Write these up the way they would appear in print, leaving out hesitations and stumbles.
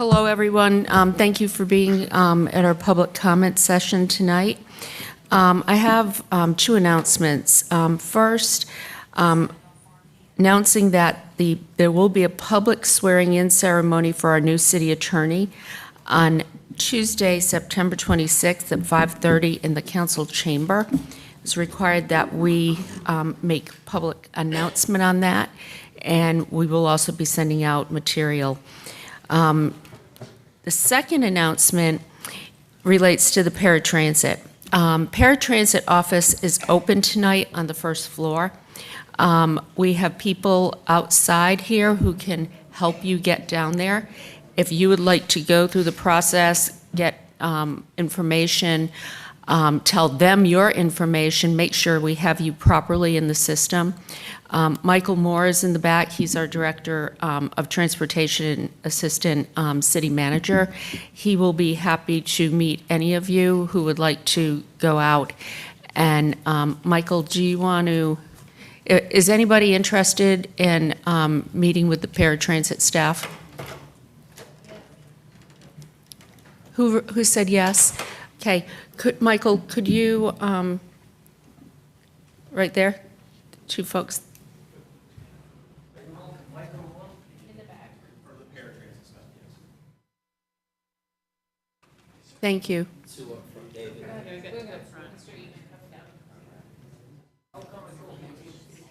Hello, everyone. Thank you for being at our public comment session tonight. I have two announcements. First, announcing that there will be a public swearing-in ceremony for our new city attorney on Tuesday, September 26th at 5:30 in the council chamber. It's required that we make public announcement on that, and we will also be sending out material. The second announcement relates to the paratransit. Paratransit office is open tonight on the first floor. We have people outside here who can help you get down there. If you would like to go through the process, get information, tell them your information, make sure we have you properly in the system. Michael Moore is in the back. He's our Director of Transportation Assistant City Manager. He will be happy to meet any of you who would like to go out. And Michael, do you want to, is anybody interested in meeting with the paratransit staff? Who said yes? Okay. Michael, could you, right there, two folks. Thank you.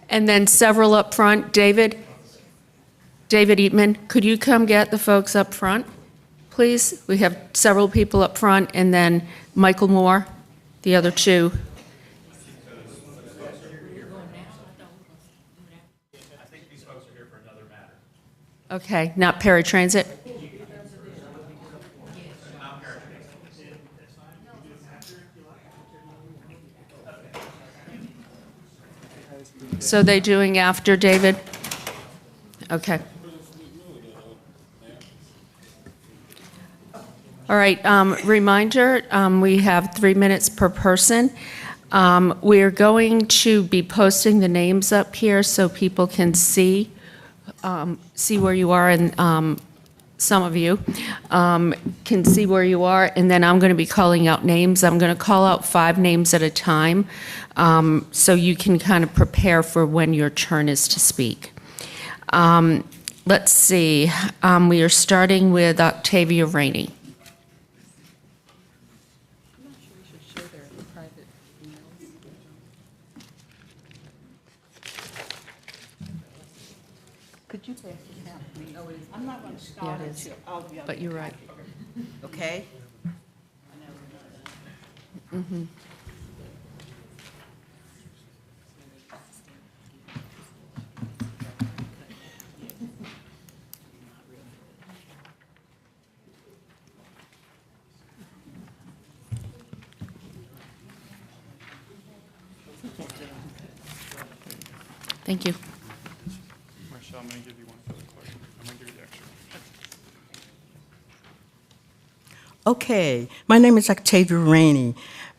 And then several up front. David Eatman, could you come get the folks up front, please? We have several people up front, and then Michael Moore, the other two. I think these folks are here for another matter. Okay, not paratransit? So they doing after, David? Okay. All right, reminder, we have 3 minutes per person. We're going to be posting the names up here so people can see where you are, and some of you can see where you are, and then I'm going to be calling out names. I'm going to call out 5 names at a time, so you can kind of prepare for when your turn is to speak. Let's see, we are starting with Octavia Rainey. Could you pass it down to me? I'm not going to start Yeah, it is. until all the other. But you're right. Okay? Mm-hmm. Thank you. Marshall, I'm going to give you one for the clerk. I'm going to give you the extra. Okay, my name is Octavia Rainey.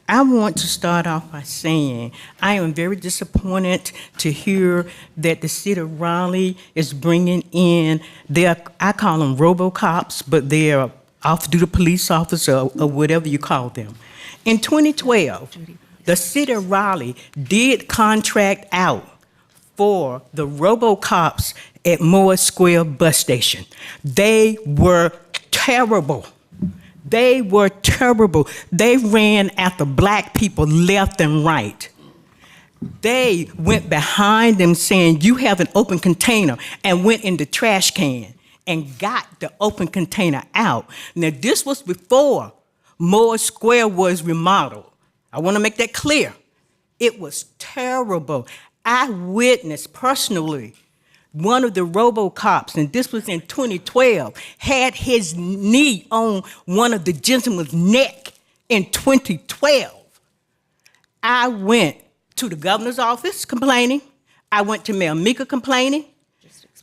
I want to start off by saying I am very disappointed to hear that the city of Raleigh is bringing in I call them robo-cops, but they're off-duty police officers or whatever you call them. In 2012, the city of Raleigh did contract out for the robo-cops at Moore Square bus station. They were terrible. They were terrible. They ran after black people left and right. They went behind them saying, you have an open container, and went in the trash can and got the open container out. Now, this was before Moore Square was remodeled. I want to make that clear. It was terrible. I witnessed personally one of the robo-cops, and this was in 2012, had his knee on one of the gentleman's neck in 2012. I went to the governor's office complaining. I went to Mayor Mika complaining.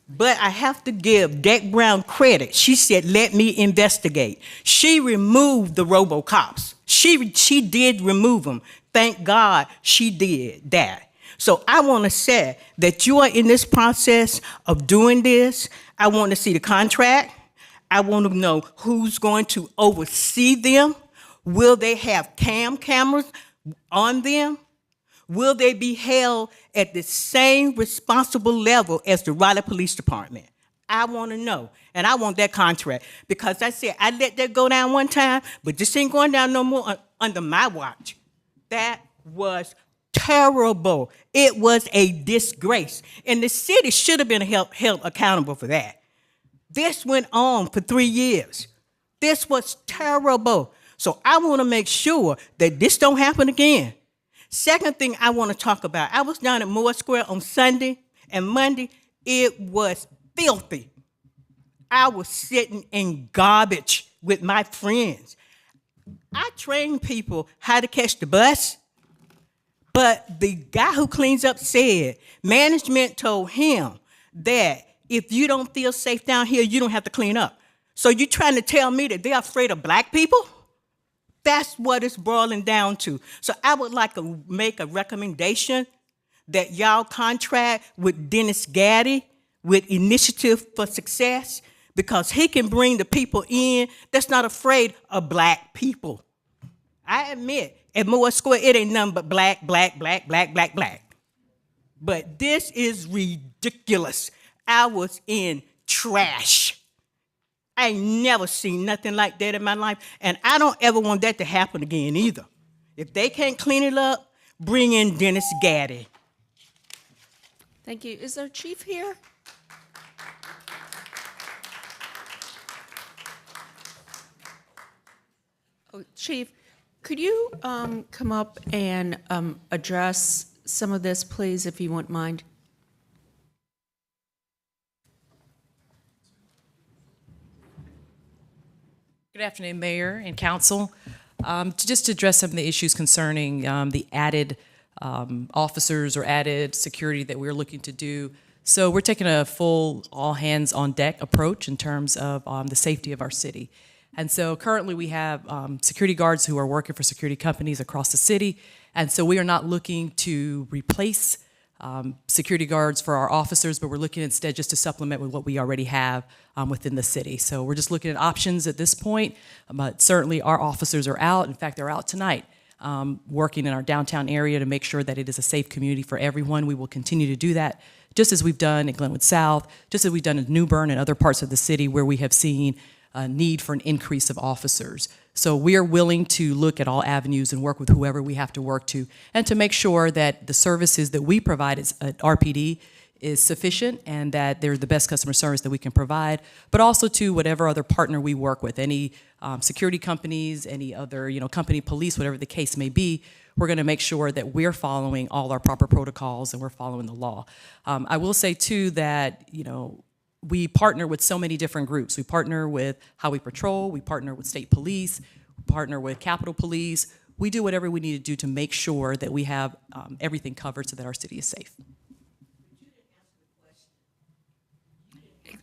But I have to give Deck Brown credit. She said, let me investigate. She removed the robo-cops. She did remove them. Thank God she did that. So I want to say that you are in this process of doing this. I want to see the contract. I want to know who's going to oversee them. Will they have cameras on them? Will they be held at the same responsible level as the Raleigh Police Department? I want to know, and I want that contract, because I said I let that go down one time, but this ain't going down no more under my watch. That was terrible. It was a disgrace, and the city should have been held accountable for that. This went on for 3 years. This was terrible. So I want to make sure that this don't happen again. Second thing I want to talk about, I was down at Moore Square on Sunday and Monday. It was filthy. I was sitting in garbage with my friends. I train people how to catch the bus, but the guy who cleans up said management told him that if you don't feel safe down here, you don't have to clean up. So you trying to tell me that they're afraid of black people? That's what it's boiling down to. So I would like to make a recommendation that y'all contract with Dennis Gaddy with Initiative for Success, because he can bring the people in that's not afraid of black people. I admit, at Moore Square, it ain't nothing but black, black, black, black, black, black. But this is ridiculous. I was in trash. I ain't never seen nothing like that in my life, and I don't ever want that to happen again either. If they can't clean it up, bring in Dennis Gaddy. Thank you. Is our chief here? Oh, Chief, could you come up and address some of this, please, if you wouldn't mind? Good afternoon, Mayor and Council. Just to address some of the issues concerning the added officers or added security that we're looking to do. So we're taking a full all-hands-on-deck approach in terms of the safety of our city. And so currently we have security guards who are working for security companies across the city. And so we are not looking to replace security guards for our officers, but we're looking instead just to supplement with what we already have within the city. So we're just looking at options at this point, but certainly our officers are out. In fact, they're out tonight working in our downtown area to make sure that it is a safe community for everyone. We will continue to do that, just as we've done in Glenwood South, just as we've done in New Bern and other parts of the city where we have seen a need for an increase of officers. So we are willing to look at all avenues and work with whoever we have to work to, and to make sure that the services that we provide at RPD is sufficient and that they're the best customer service that we can provide, but also to whatever other partner we work with, any security companies, any other company, police, whatever the case may be. We're going to make sure that we're following all our proper protocols and we're following the law. I will say too that we partner with so many different groups. We partner with Highway Patrol, we partner with state police, we partner with Capitol Police. We do whatever we need to do to make sure that we have everything covered so that our city is safe.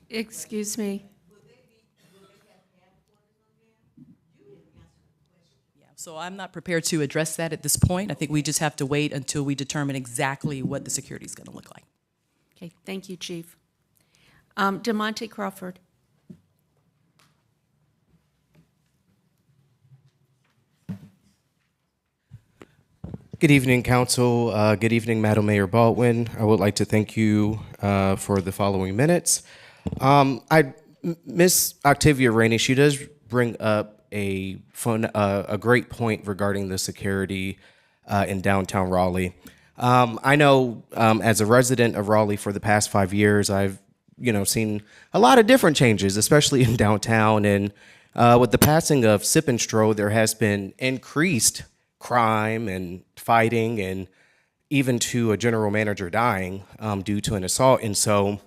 Excuse me. Yeah, so I'm not prepared to address that at this point. I think we just have to wait until we determine exactly what the security is going to look like. Okay, thank you, Chief. DeMonte Crawford. Good evening, Council. Good evening, Madam Mayor Baldwin. I would like to thank you for the following minutes. Miss Octavia Rainey, she does bring up a great point regarding the security in downtown Raleigh. I know as a resident of Raleigh for the past 5 years, I've seen a lot of different changes, especially in downtown. And with the passing of Sip and Stroh, there has been increased crime and fighting, and even to a general manager dying due to an assault. And so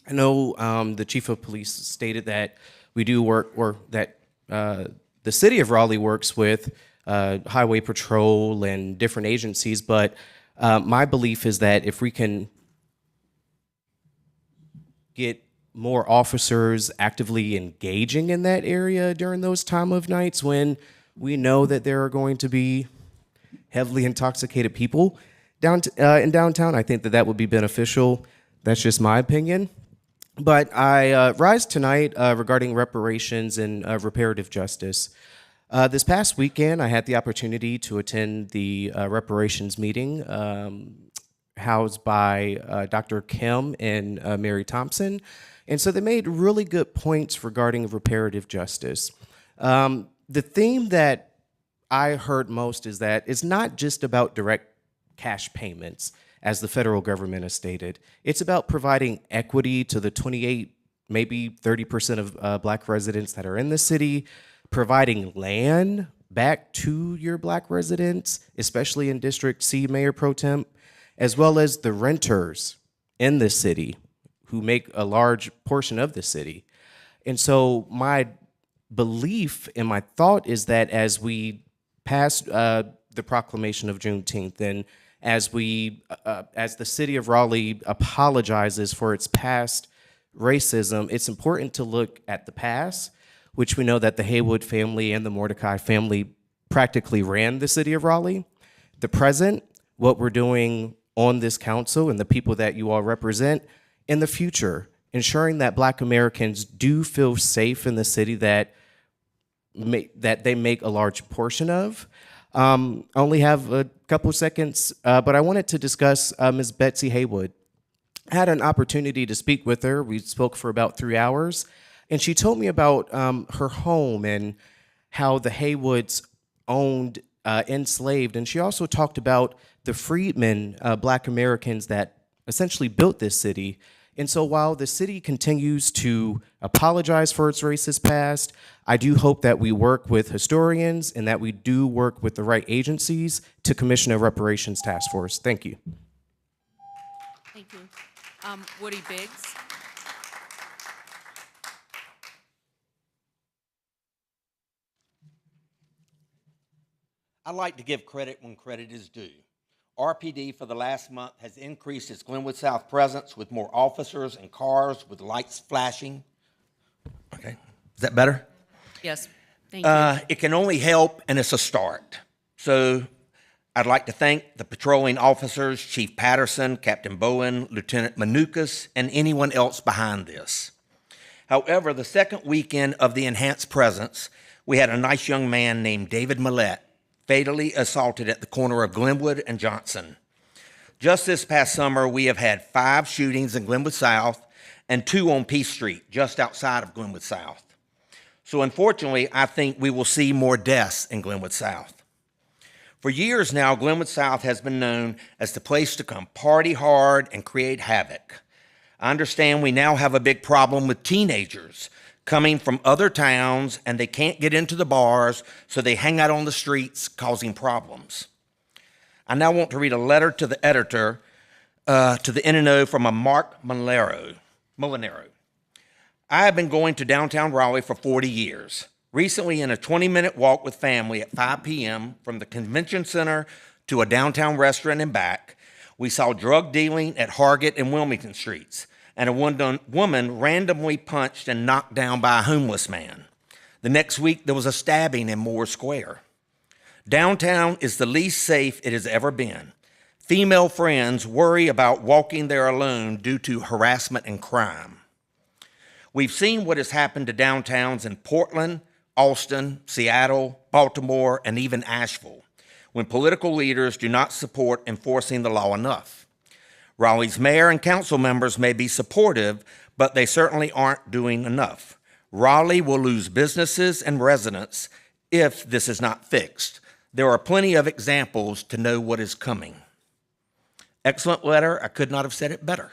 I know the chief of police stated that we do work, or that the city of Raleigh works with Highway Patrol and different agencies. But my belief is that if we can get more officers actively engaging in that area during those time of nights when we know that there are going to be heavily intoxicated people in downtown, I think that would be beneficial. That's just my opinion. But I rise tonight regarding reparations and reparative justice. This past weekend, I had the opportunity to attend the reparations meeting housed by Dr. Kim and Mary Thompson. And so they made really good points regarding reparative justice. The theme that I heard most is that it's not just about direct cash payments, as the federal government has stated. It's about providing equity to the 28, maybe 30% of Black residents that are in the city, providing land back to your Black residents, especially in District C, Mayor Pro Tem, as well as the renters in the city who make a large portion of the city. And so my belief and my thought is that as we pass the proclamation of Juneteenth, and as the city of Raleigh apologizes for its past racism, it's important to look at the past, which we know that the Haywood family and the Mordecai family practically ran the city of Raleigh. The present, what we're doing on this council and the people that you all represent, in the future, ensuring that Black Americans do feel safe in the city that they make a large portion of. I only have a couple seconds, but I wanted to discuss Ms. Betsy Haywood. I had an opportunity to speak with her. We spoke for about 3 hours, and she told me about her home and how the Haywoods owned enslaved, and she also talked about the freedmen, Black Americans that essentially built this city. And so while the city continues to apologize for its racist past, I do hope that we work with historians and that we do work with the right agencies to commission a reparations task force. Thank you. Thank you. Woody Biggs. I like to give credit when credit is due. RPD for the last month has increased its Glenwood South presence with more officers and cars with lights flashing. Okay, is that better? Yes, thank you. It can only help, and it's a start. So I'd like to thank the patrolling officers, Chief Patterson, Captain Bowen, Lieutenant Manukas, and anyone else behind this. However, the second weekend of the enhanced presence, we had a nice young man named David Millette fatally assaulted at the corner of Glenwood and Johnson. Just this past summer, we have had 5 shootings in Glenwood South and 2 on Peace Street, just outside of Glenwood South. So unfortunately, I think we will see more deaths in Glenwood South. For years now, Glenwood South has been known as the place to come party hard and create havoc. I understand we now have a big problem with teenagers coming from other towns, and they can't get into the bars, so they hang out on the streets, causing problems. I now want to read a letter to the editor, to the NNO from a Mark Molinaro. I have been going to downtown Raleigh for 40 years. Recently, in a 20-minute walk with family at 5 p.m. from the convention center to a downtown restaurant and back, we saw drug dealing at Hargett and Wilmington Streets, and a woman randomly punched and knocked down by a homeless man. The next week, there was a stabbing in Moore Square. Downtown is the least safe it has ever been. Female friends worry about walking there alone due to harassment and crime. We've seen what has happened to downtowns in Portland, Austin, Seattle, Baltimore, and even Asheville, when political leaders do not support enforcing the law enough. Raleigh's mayor and council members may be supportive, but they certainly aren't doing enough. Raleigh will lose businesses and residents if this is not fixed. There are plenty of examples to know what is coming. Excellent letter. I could not have said it better.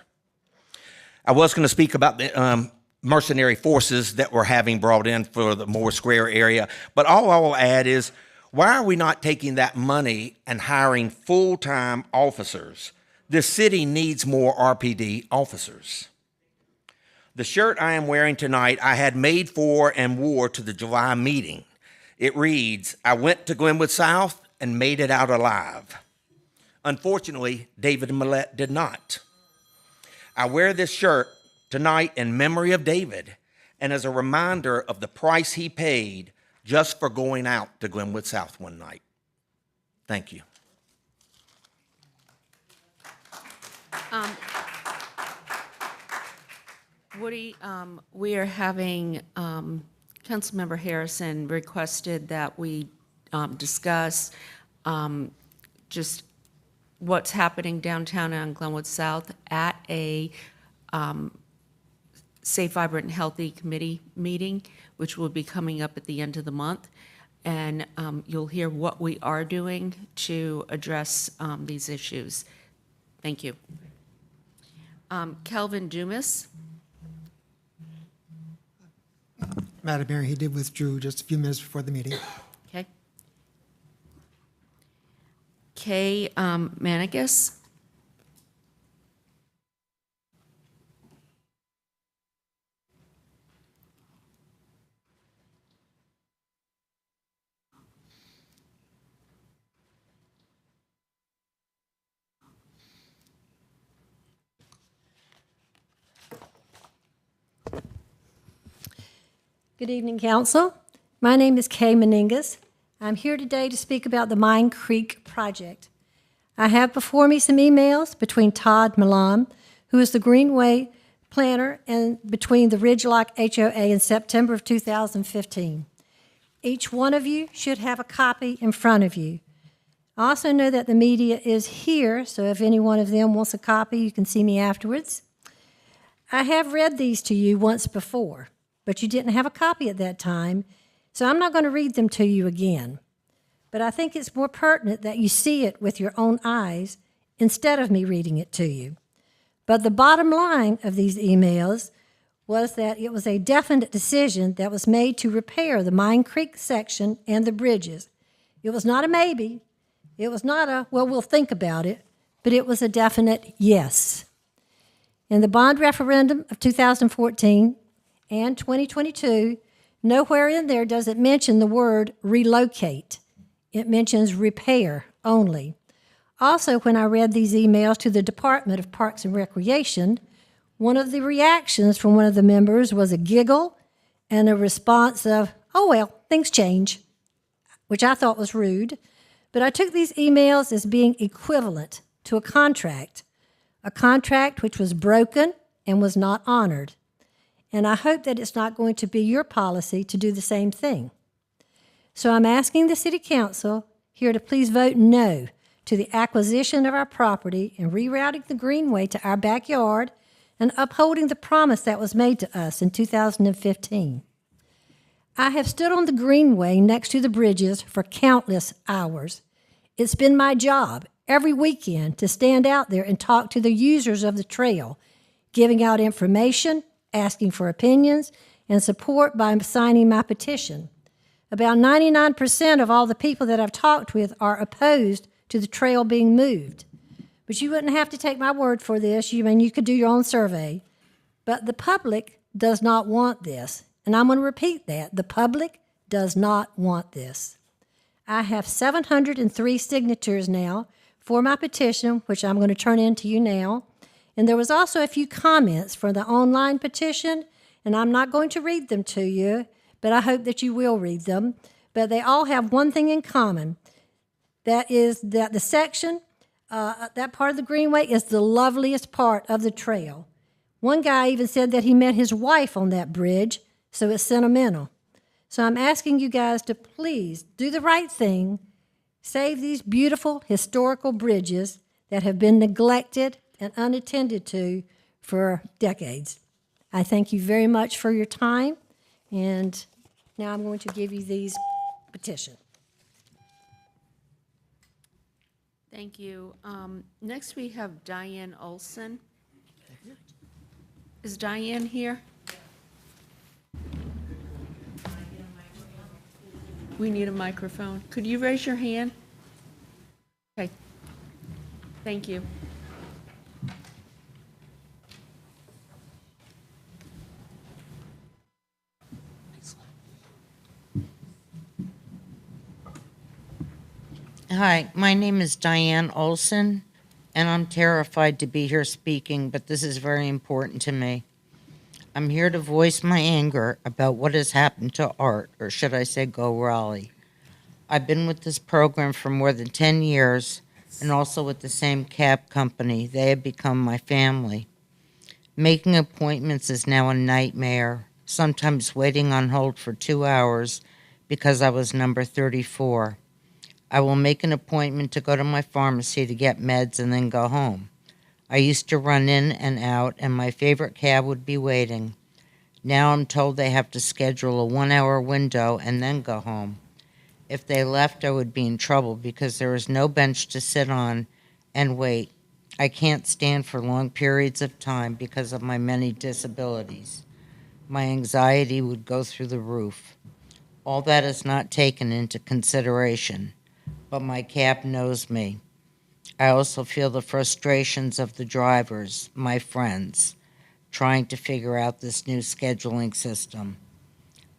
I was going to speak about the mercenary forces that we're having brought in for the Moore Square area, but all I will add is, why are we not taking that money and hiring full-time officers? The city needs more RPD officers. The shirt I am wearing tonight, I had made for and wore to the July meeting. It reads, "I went to Glenwood South and made it out alive." Unfortunately, David Millette did not. I wear this shirt tonight in memory of David and as a reminder of the price he paid just for going out to Glenwood South one night. Thank you. Woody, we are having, Councilmember Harrison requested that we discuss just what's happening downtown on Glenwood South at a Safe, Vibrant, and Healthy Committee meeting, which will be coming up at the end of the month. And you'll hear what we are doing to address these issues. Thank you. Kelvin Dumas. Madam Mayor, he did withdrew just a few minutes before the meeting. Okay. Kay Manigas. Good evening, Council. My name is Kay Meningas. I'm here today to speak about the Mine Creek project. I have before me some emails between Todd Milan, who is the Greenway planner, and between the Ridgelock HOA in September of 2015. Each one of you should have a copy in front of you. I also know that the media is here, so if any one of them wants a copy, you can see me afterwards. I have read these to you once before, but you didn't have a copy at that time, so I'm not going to read them to you again. But I think it's more pertinent that you see it with your own eyes instead of me reading it to you. But the bottom line of these emails was that it was a definite decision that was made to repair the Mine Creek section and the bridges. It was not a maybe. It was not a, well, we'll think about it, but it was a definite yes. In the bond referendum of 2014, and 2022, nowhere in there does it mention the word relocate. It mentions repair only. Also, when I read these emails to the Department of Parks and Recreation, one of the reactions from one of the members was a giggle and a response of, oh, well, things change, which I thought was rude. But I took these emails as being equivalent to a contract which was broken and was not honored. And I hope that it's not going to be your policy to do the same thing. So I'm asking the City Council here to please vote no to the acquisition of our property and rerouting the Greenway to our backyard and upholding the promise that was made to us in 2015. I have stood on the Greenway next to the bridges for countless hours. It's been my job every weekend to stand out there and talk to the users of the trail, giving out information, asking for opinions, and support by signing my petition. About 99% of all the people that I've talked with are opposed to the trail being moved. But you wouldn't have to take my word for this. You could do your own survey. But the public does not want this. And I'm going to repeat that. The public does not want this. I have 703 signatures now for my petition, which I'm going to turn in to you now. And there was also a few comments for the online petition, and I'm not going to read them to you, but I hope that you will read them. But they all have one thing in common. That is that the section, that part of the Greenway is the loveliest part of the trail. One guy even said that he met his wife on that bridge, so it's sentimental. So I'm asking you guys to please do the right thing, save these beautiful historical bridges that have been neglected and unattended to for decades. I thank you very much for your time, and now I'm going to give you these petition. Thank you. Next, we have Diane Olson. Is Diane here? We need a microphone. Could you raise your hand? Okay. Thank you. Hi, my name is Diane Olson, and I'm terrified to be here speaking, but this is very important to me. I'm here to voice my anger about what has happened to art, or should I say Go Raleigh. I've been with this program for more than 10 years, and also with the same cab company. They have become my family. Making appointments is now a nightmare, sometimes waiting on hold for 2 hours because I was number 34. I will make an appointment to go to my pharmacy to get meds and then go home. I used to run in and out, and my favorite cab would be waiting. Now I'm told they have to schedule a 1-hour window and then go home. If they left, I would be in trouble because there is no bench to sit on and wait. I can't stand for long periods of time because of my many disabilities. My anxiety would go through the roof. All that is not taken into consideration, but my cab knows me. I also feel the frustrations of the drivers, my friends, trying to figure out this new scheduling system.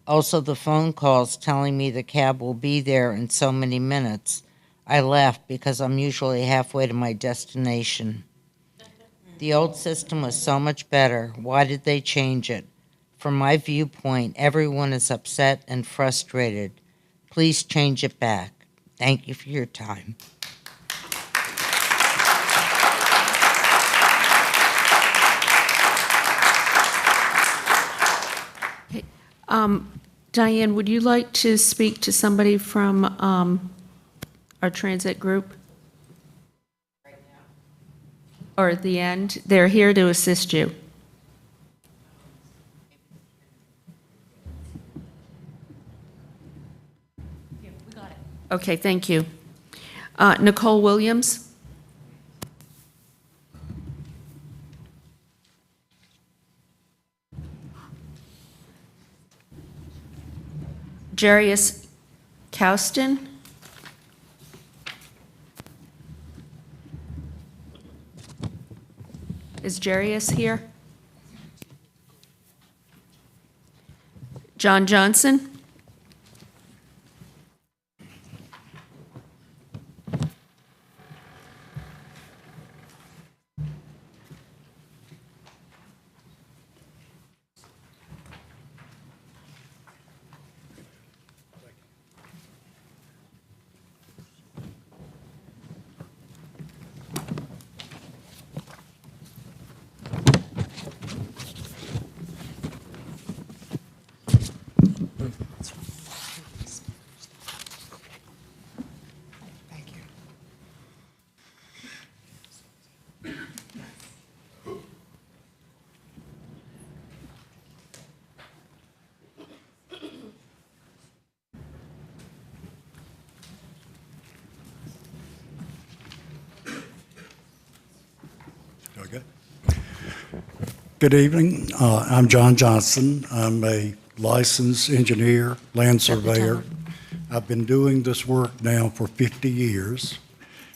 Also, the phone calls telling me the cab will be there in so many minutes. I laugh because I'm usually halfway to my destination. The old system was so much better. Why did they change it? From my viewpoint, everyone is upset and frustrated. Please change it back. Thank you for your time. Diane, would you like to speak to somebody from our transit group? Right now? Or at the end? They're here to assist you. Yeah, we got it. Okay, thank you. Nicole Williams? Jarius Couston? Is Jarius here? John Johnson? Okay. Good evening. I'm John Johnson. I'm a licensed engineer, land surveyor. I've been doing this work now for 50 years,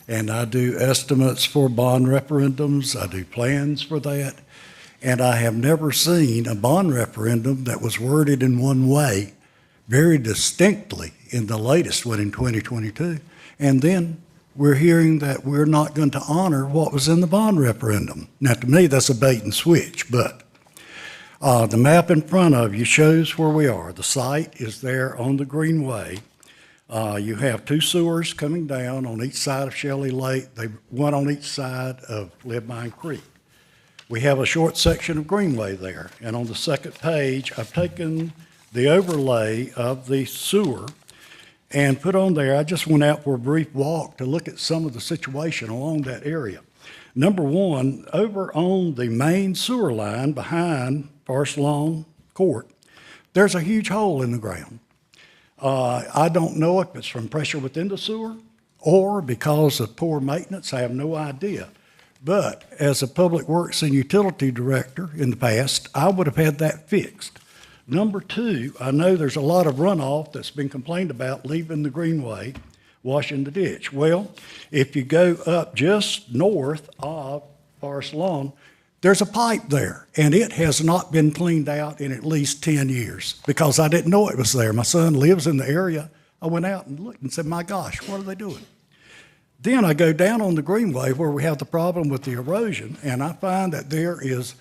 and I do estimates for bond referendums. I do plans for that, and I have never seen a bond referendum that was worded in one way very distinctly in the latest one in 2022. And then we're hearing that we're not going to honor what was in the bond referendum. Now, to me, that's a bait and switch, but the map in front of you shows where we are. The site is there on the Greenway. You have two sewers coming down on each side of Shelley Lake, one on each side of Lead Mine Creek. We have a short section of Greenway there, and on the second page, I've taken the overlay of the sewer and put on there, I just went out for a brief walk to look at some of the situation along that area. Number one, over on the main sewer line behind Forest Lawn Court, there's a huge hole in the ground. I don't know if it's from pressure within the sewer or because of poor maintenance. I have no idea. But as a Public Works and Utility Director in the past, I would have had that fixed. Number two, I know there's a lot of runoff that's been complained about leaving the Greenway, washing the ditch. Well, if you go up just north of Forest Lawn, there's a pipe there, and it has not been cleaned out in at least 10 years because I didn't know it was there. My son lives in the area. I went out and looked and said, my gosh, what are they doing? Then I go down on the Greenway where we have the problem with the erosion, and I find that there is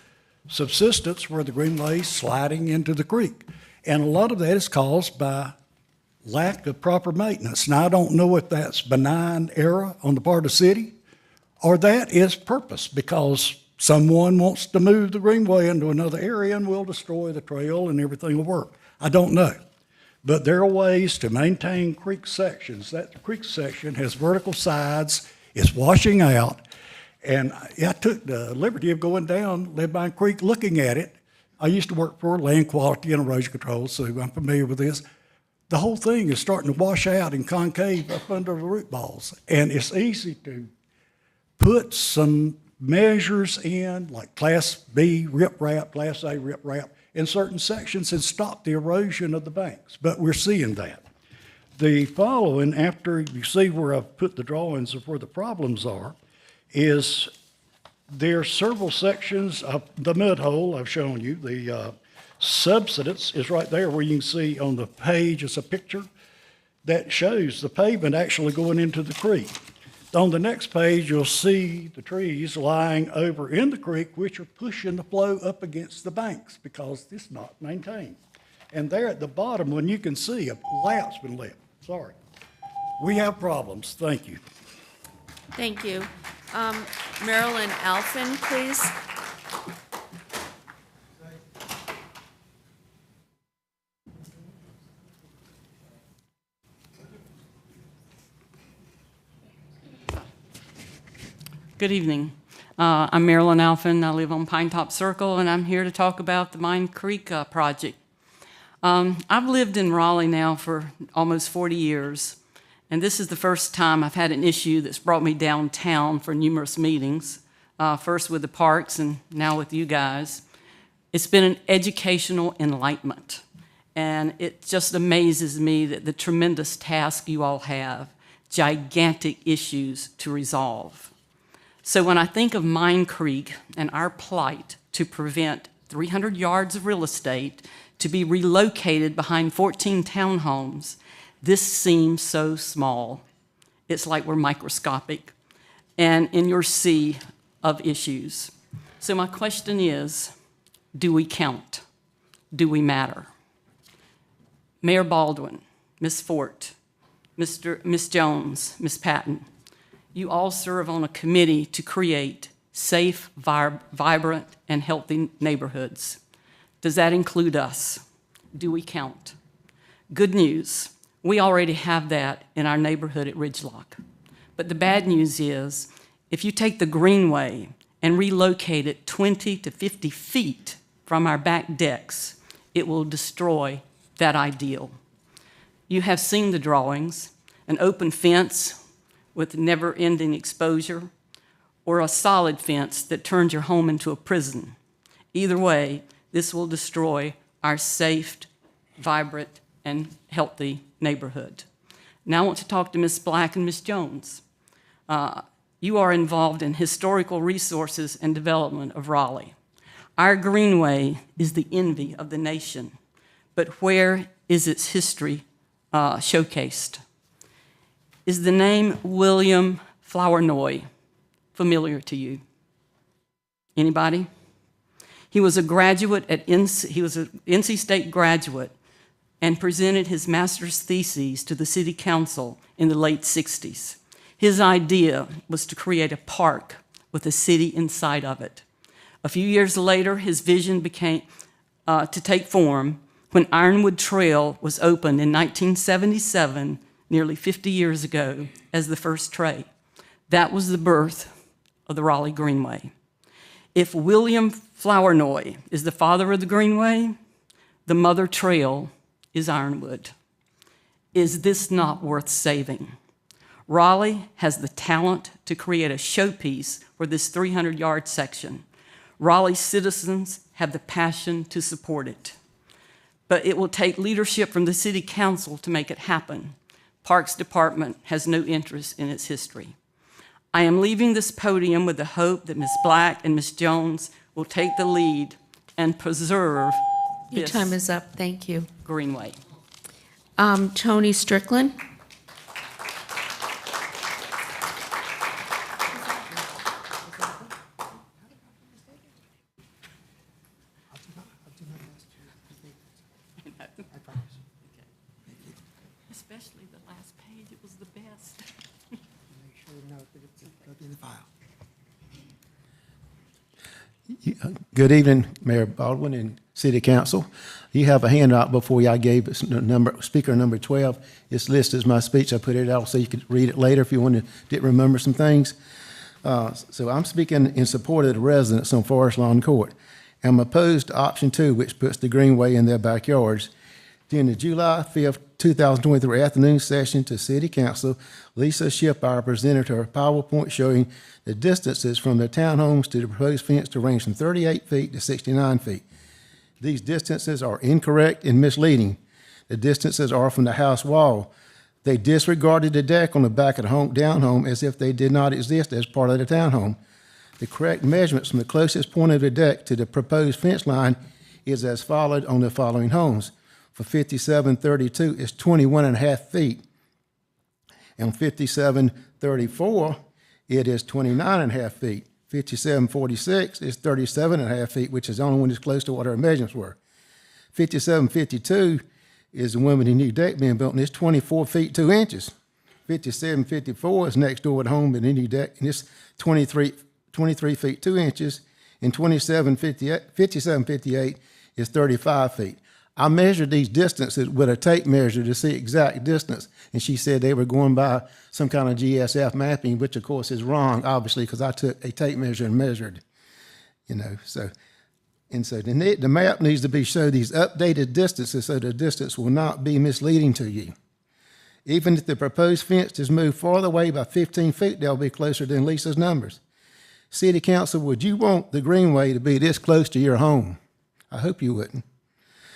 subsidence where the Greenway is sliding into the creek. And a lot of that is caused by lack of proper maintenance. Now, I don't know if that's benign error on the part of the city or that is purpose, because someone wants to move the greenway into another area and we'll destroy the trail and everything will work. I don't know. But there are ways to maintain creek sections. That creek section has vertical sides, it's washing out, and I took the liberty of going down Leadvine Creek looking at it. I used to work for land quality and erosion control, so I'm familiar with this. The whole thing is starting to wash out and concave up under the root balls, and it's easy to put some measures in, like Class B riprap, Class A riprap, in certain sections and stop the erosion of the banks, but we're seeing that. The following, after you see where I've put the drawings of where the problems are, is there are several sections of the mud hole I've shown you. The subsidence is right there where you can see on the page, it's a picture that shows the pavement actually going into the creek. On the next page, you'll see the trees lying over in the creek, which are pushing the flow up against the banks because it's not maintained. And there at the bottom, when you can see, a lap's been left. Sorry. We have problems. Thank you. Thank you. Marilyn Alphin, please. Good evening. I'm Marilyn Alphin. I live on Pinetop Circle, and I'm here to talk about the Mine Creek project. I've lived in Raleigh now for almost 40 years, and this is the first time I've had an issue that's brought me downtown for numerous meetings, first with the parks and now with you guys. It's been an educational enlightenment, and it just amazes me that the tremendous task you all have, gigantic issues to resolve. So when I think of Mine Creek and our plight to prevent 300 yards of real estate to be relocated behind 14 townhomes, this seems so small. It's like we're microscopic and in your sea of issues. So my question is, do we count? Do we matter? Mayor Baldwin, Ms. Fort, Ms. Jones, Ms. Patton, you all serve on a committee to create safe, vibrant, and healthy neighborhoods. Does that include us? Do we count? Good news, we already have that in our neighborhood at Ridgelock. But the bad news is, if you take the greenway and relocate it 20 to 50 feet from our back decks, it will destroy that ideal. You have seen the drawings, an open fence with never-ending exposure, or a solid fence that turns your home into a prison. Either way, this will destroy our safe, vibrant, and healthy neighborhood. Now I want to talk to Ms. Black and Ms. Jones. You are involved in historical resources and development of Raleigh. Our greenway is the envy of the nation, but where is its history showcased? Is the name William Flournoy familiar to you? Anybody? He was a graduate at he was an NC State graduate and presented his master's thesis to the city council in the late 60s. His idea was to create a park with a city inside of it. A few years later, his vision became to take form when Ironwood Trail was opened in 1977, nearly 50 years ago, as the first tray. That was the birth of the Raleigh Greenway. If William Flournoy is the father of the Greenway, the mother trail is Ironwood. Is this not worth saving? Raleigh has the talent to create a showpiece for this 300-yard section. Raleigh citizens have the passion to support it. But it will take leadership from the city council to make it happen. Parks Department has no interest in its history. I am leaving this podium with the hope that Ms. Black and Ms. Jones will take the lead and preserve Your this time is up. Thank you. greenway. Tony Strickland. Especially the last page, it was the best. Make sure you note that it's in the file. Good evening, Mayor Baldwin and City Council. You have a handout before you. I gave us speaker number 12. It's listed as my speech. I put it out so you could read it later if you didn't remember some things. So I'm speaking in support of the residents on Forest Lawn Court. I'm opposed to option 2, which puts the greenway in their backyards. During the July 5th, 2023 afternoon session to City Council, Lisa Shipwire presented her PowerPoint showing the distances from the townhomes to the proposed fence to range from 38 feet to 69 feet. These distances are incorrect and misleading. The distances are from the house wall. They disregarded the deck on the back of the downhome as if they did not exist as part of the townhome. The correct measurements from the closest point of the deck to the proposed fence line is as followed on the following homes. For 5732, it's 21.5 feet. And 5734, it is 29.5 feet. 5746 is 37.5 feet, which is the only one that's close to what our measurements were. 5752 is the one with the new deck being built, and it's 24 feet 2 inches. 5754 is next door to the home with the new deck, and it's 23 feet 2 inches. And 5758 is 35 feet. I measured these distances with a tape measure to see exact distance, and she said they were going by some kind of GSF mapping, which of course is wrong, obviously, because I took a tape measure and measured, So the map needs to be show these updated distances so the distance will not be misleading to you. Even if the proposed fence is moved farther away by 15 feet, they'll be closer than Lisa's numbers. City Council, would you want the greenway to be this close to your home? I hope you wouldn't.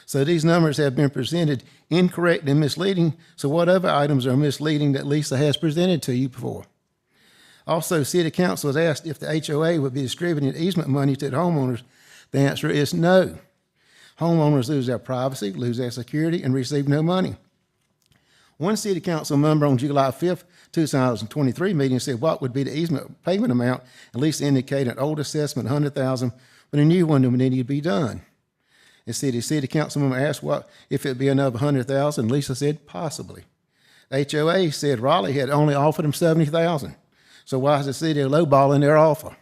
So these numbers have been presented incorrect and misleading. So what other items are misleading that Lisa has presented to you before? Also, City Council has asked if the HOA would be distributing easement money to the homeowners. The answer is no. Homeowners lose their privacy, lose their security, and receive no money. One City Council member on July 5th, 2023 meeting said what would be the easement payment amount, and Lisa indicated an old assessment, $100,000, but a new one would need to be done. The city council member asked what if it'd be another $100,000. Lisa said possibly. The HOA said Raleigh had only offered them $70,000. So why is the city lowballing their offer?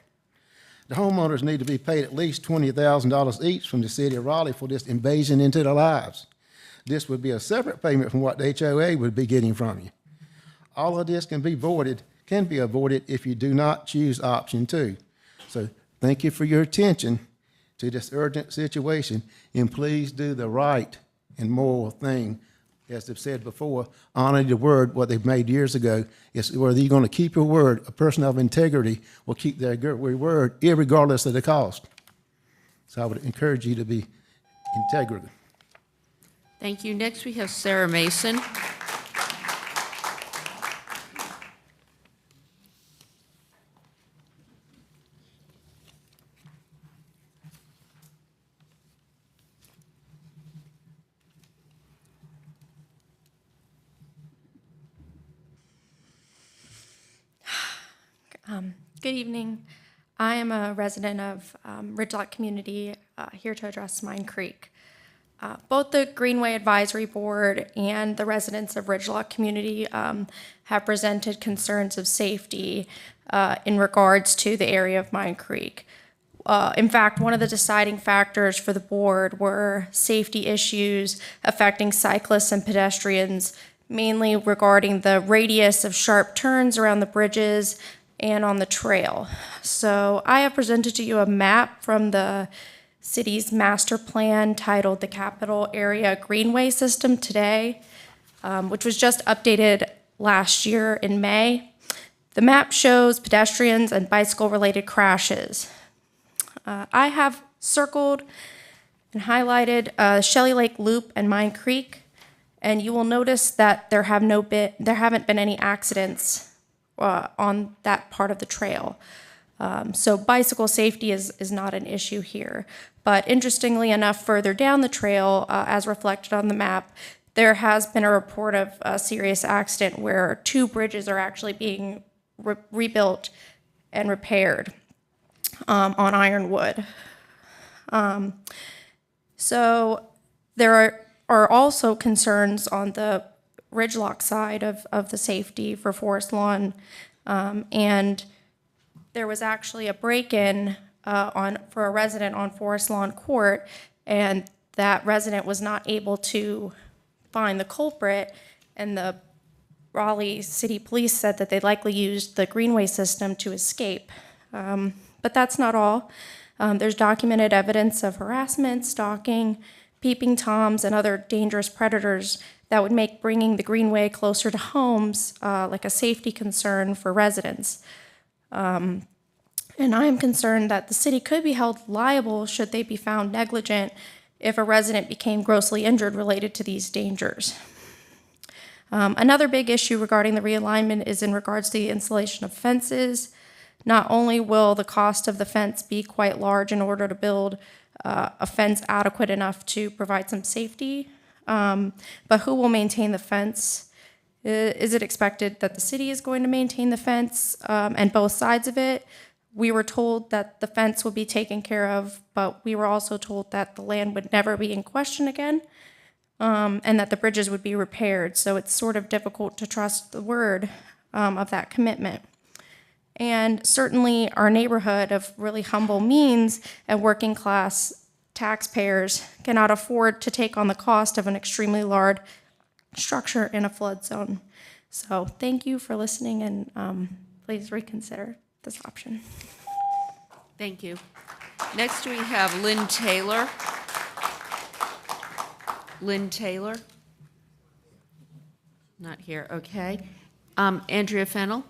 The homeowners need to be paid at least $20,000 each from the city of Raleigh for this invasion into their lives. This would be a separate payment from what the HOA would be getting from you. All of this can be avoided if you do not choose option 2. So thank you for your attention to this urgent situation, and please do the right and moral thing. As they've said before, honor the word, what they've made years ago. It's whether you're going to keep your word. A person of integrity will keep their word, irregardless of the cost. So I would encourage you to be integral. Thank you. Next, we have Sarah Mason. Good evening. I am a resident of Ridgelock Community here to address Mine Creek. Both the Greenway Advisory Board and the residents of Ridgelock Community have presented concerns of safety in regards to the area of Mine Creek. In fact, one of the deciding factors for the board were safety issues affecting cyclists and pedestrians, mainly regarding the radius of sharp turns around the bridges and on the trail. So I have presented to you a map from the city's master plan titled the Capital Area Greenway System today, which was just updated last year in May. The map shows pedestrians and bicycle-related crashes. I have circled and highlighted Shelley Lake Loop and Mine Creek, and you will notice that there haven't been any accidents on that part of the trail. So bicycle safety is not an issue here. But interestingly enough, further down the trail, as reflected on the map, there has been a report of a serious accident where 2 bridges are actually being rebuilt and repaired on Ironwood. So there are also concerns on the Ridgelock side of the safety for Forest Lawn, and there was actually a break-in for a resident on Forest Lawn Court, and that resident was not able to find the culprit, and the Raleigh City Police said that they likely used the Greenway system to escape. But that's not all. There's documented evidence of harassment, stalking, peeping Toms, and other dangerous predators that would make bringing the Greenway closer to homes like a safety concern for residents. And I am concerned that the city could be held liable should they be found negligent if a resident became grossly injured related to these dangers. Another big issue regarding the realignment is in regards to the installation of fences. Not only will the cost of the fence be quite large in order to build a fence adequate enough to provide some safety, but who will maintain the fence? Is it expected that the city is going to maintain the fence and both sides of it? We were told that the fence would be taken care of, but we were also told that the land would never be in question again, and that the bridges would be repaired. So it's sort of difficult to trust the word of that commitment. And certainly our neighborhood of really humble means and working class taxpayers cannot afford to take on the cost of an extremely large structure in a flood zone. So thank you for listening, and please reconsider this option. Thank you. Next, we have Lynn Taylor. Lynn Taylor? Not here, okay. Andrea Fennell?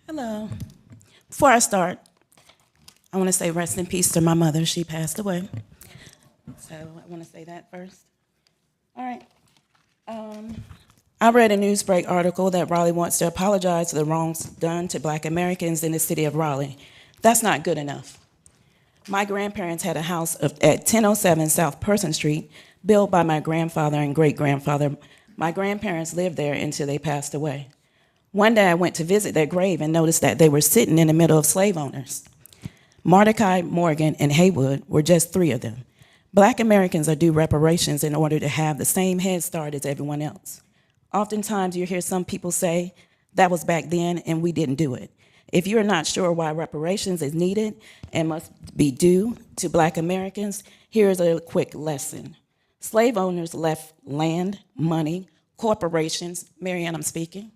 Hello. Before I start, I want to say rest in peace to my mother. She passed away. So I want to say that first. All right. I read a Newsbreak article that Raleigh wants to apologize for the wrongs done to Black Americans in the city of Raleigh. That's not good enough. My grandparents had a house at 1007 South Person Street, built by my grandfather and great-grandfather. My grandparents lived there until they passed away. One day I went to visit their grave and noticed that they were sitting in the middle of slave owners. Mordecai, Morgan, and Haywood were just three of them. Black Americans are due reparations in order to have the same head start as everyone else. Oftentimes you hear some people say, that was back then and we didn't do it. If you're not sure why reparations is needed and must be due to Black Americans, here's a quick lesson. Slave owners left land, money, corporations, Marianne, I'm speaking.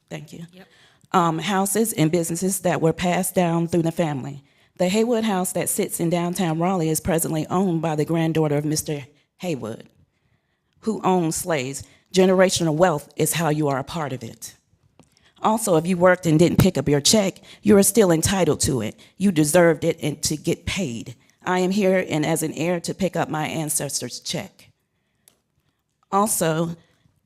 Thank you. Yep. Houses and businesses that were passed down through the family. The Haywood house that sits in downtown Raleigh is presently owned by the granddaughter of Mr. Haywood, who owns slaves. Generational wealth is how you are a part of it. Also, if you worked and didn't pick up your check, you are still entitled to it. You deserved it and to get paid. I am here and as an heir to pick up my ancestors' check. Also,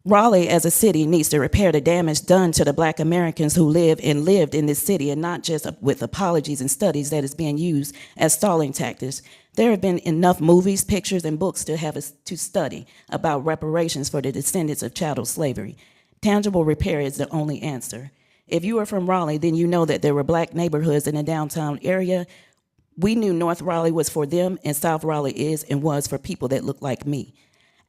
Raleigh as a city needs to repair the damage done to the Black Americans who live and lived in this city, and not just with apologies and studies that is being used as stalling tactics. There have been enough movies, pictures, and books to have us to study about reparations for the descendants of chattel slavery. Tangible repair is the only answer. If you are from Raleigh, then you know that there were Black neighborhoods in the downtown area. We knew North Raleigh was for them, and South Raleigh is and was for people that look like me.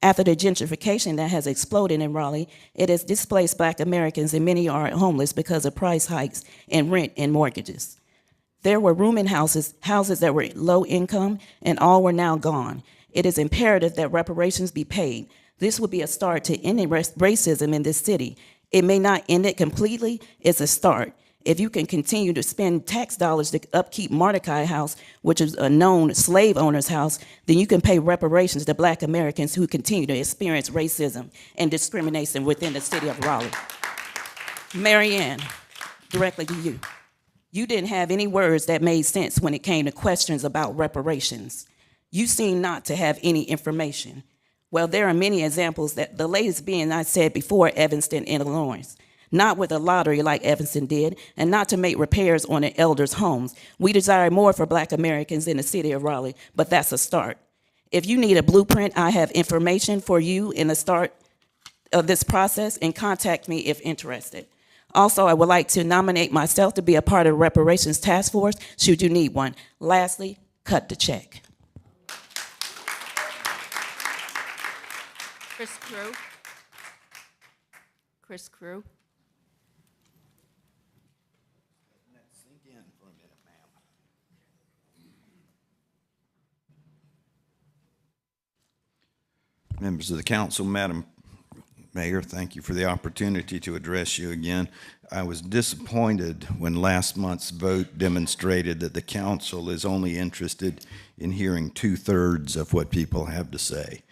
After the gentrification that has exploded in Raleigh, it has displaced Black Americans, and many are homeless because of price hikes in rent and mortgages. There were rooming houses that were low income, and all were now gone. It is imperative that reparations be paid. This would be a start to ending racism in this city. It may not end it completely, it's a start. If you can continue to spend tax dollars to upkeep Mordecai House, which is a known slave owner's house, then you can pay reparations to Black Americans who continue to experience racism and discrimination within the city of Raleigh. Marianne, directly to you. You didn't have any words that made sense when it came to questions about reparations. You seem not to have any information. Well, there are many examples, that the latest being, I said before, Evanston, Illinois. Not with a lottery like Evanston did, and not to make repairs on the elders' homes. We desire more for Black Americans in the city of Raleigh, but that's a start. If you need a blueprint, I have information for you in the start of this process, and contact me if interested. Also, I would like to nominate myself to be a part of the reparations task force, should you need one. Lastly, cut the check. Chris Crew. Chris Crew. Members of the council, Madam Mayor, thank you for the opportunity to address you again. I was disappointed when last month's vote demonstrated that the council is only interested in hearing 2/3 of what people have to say.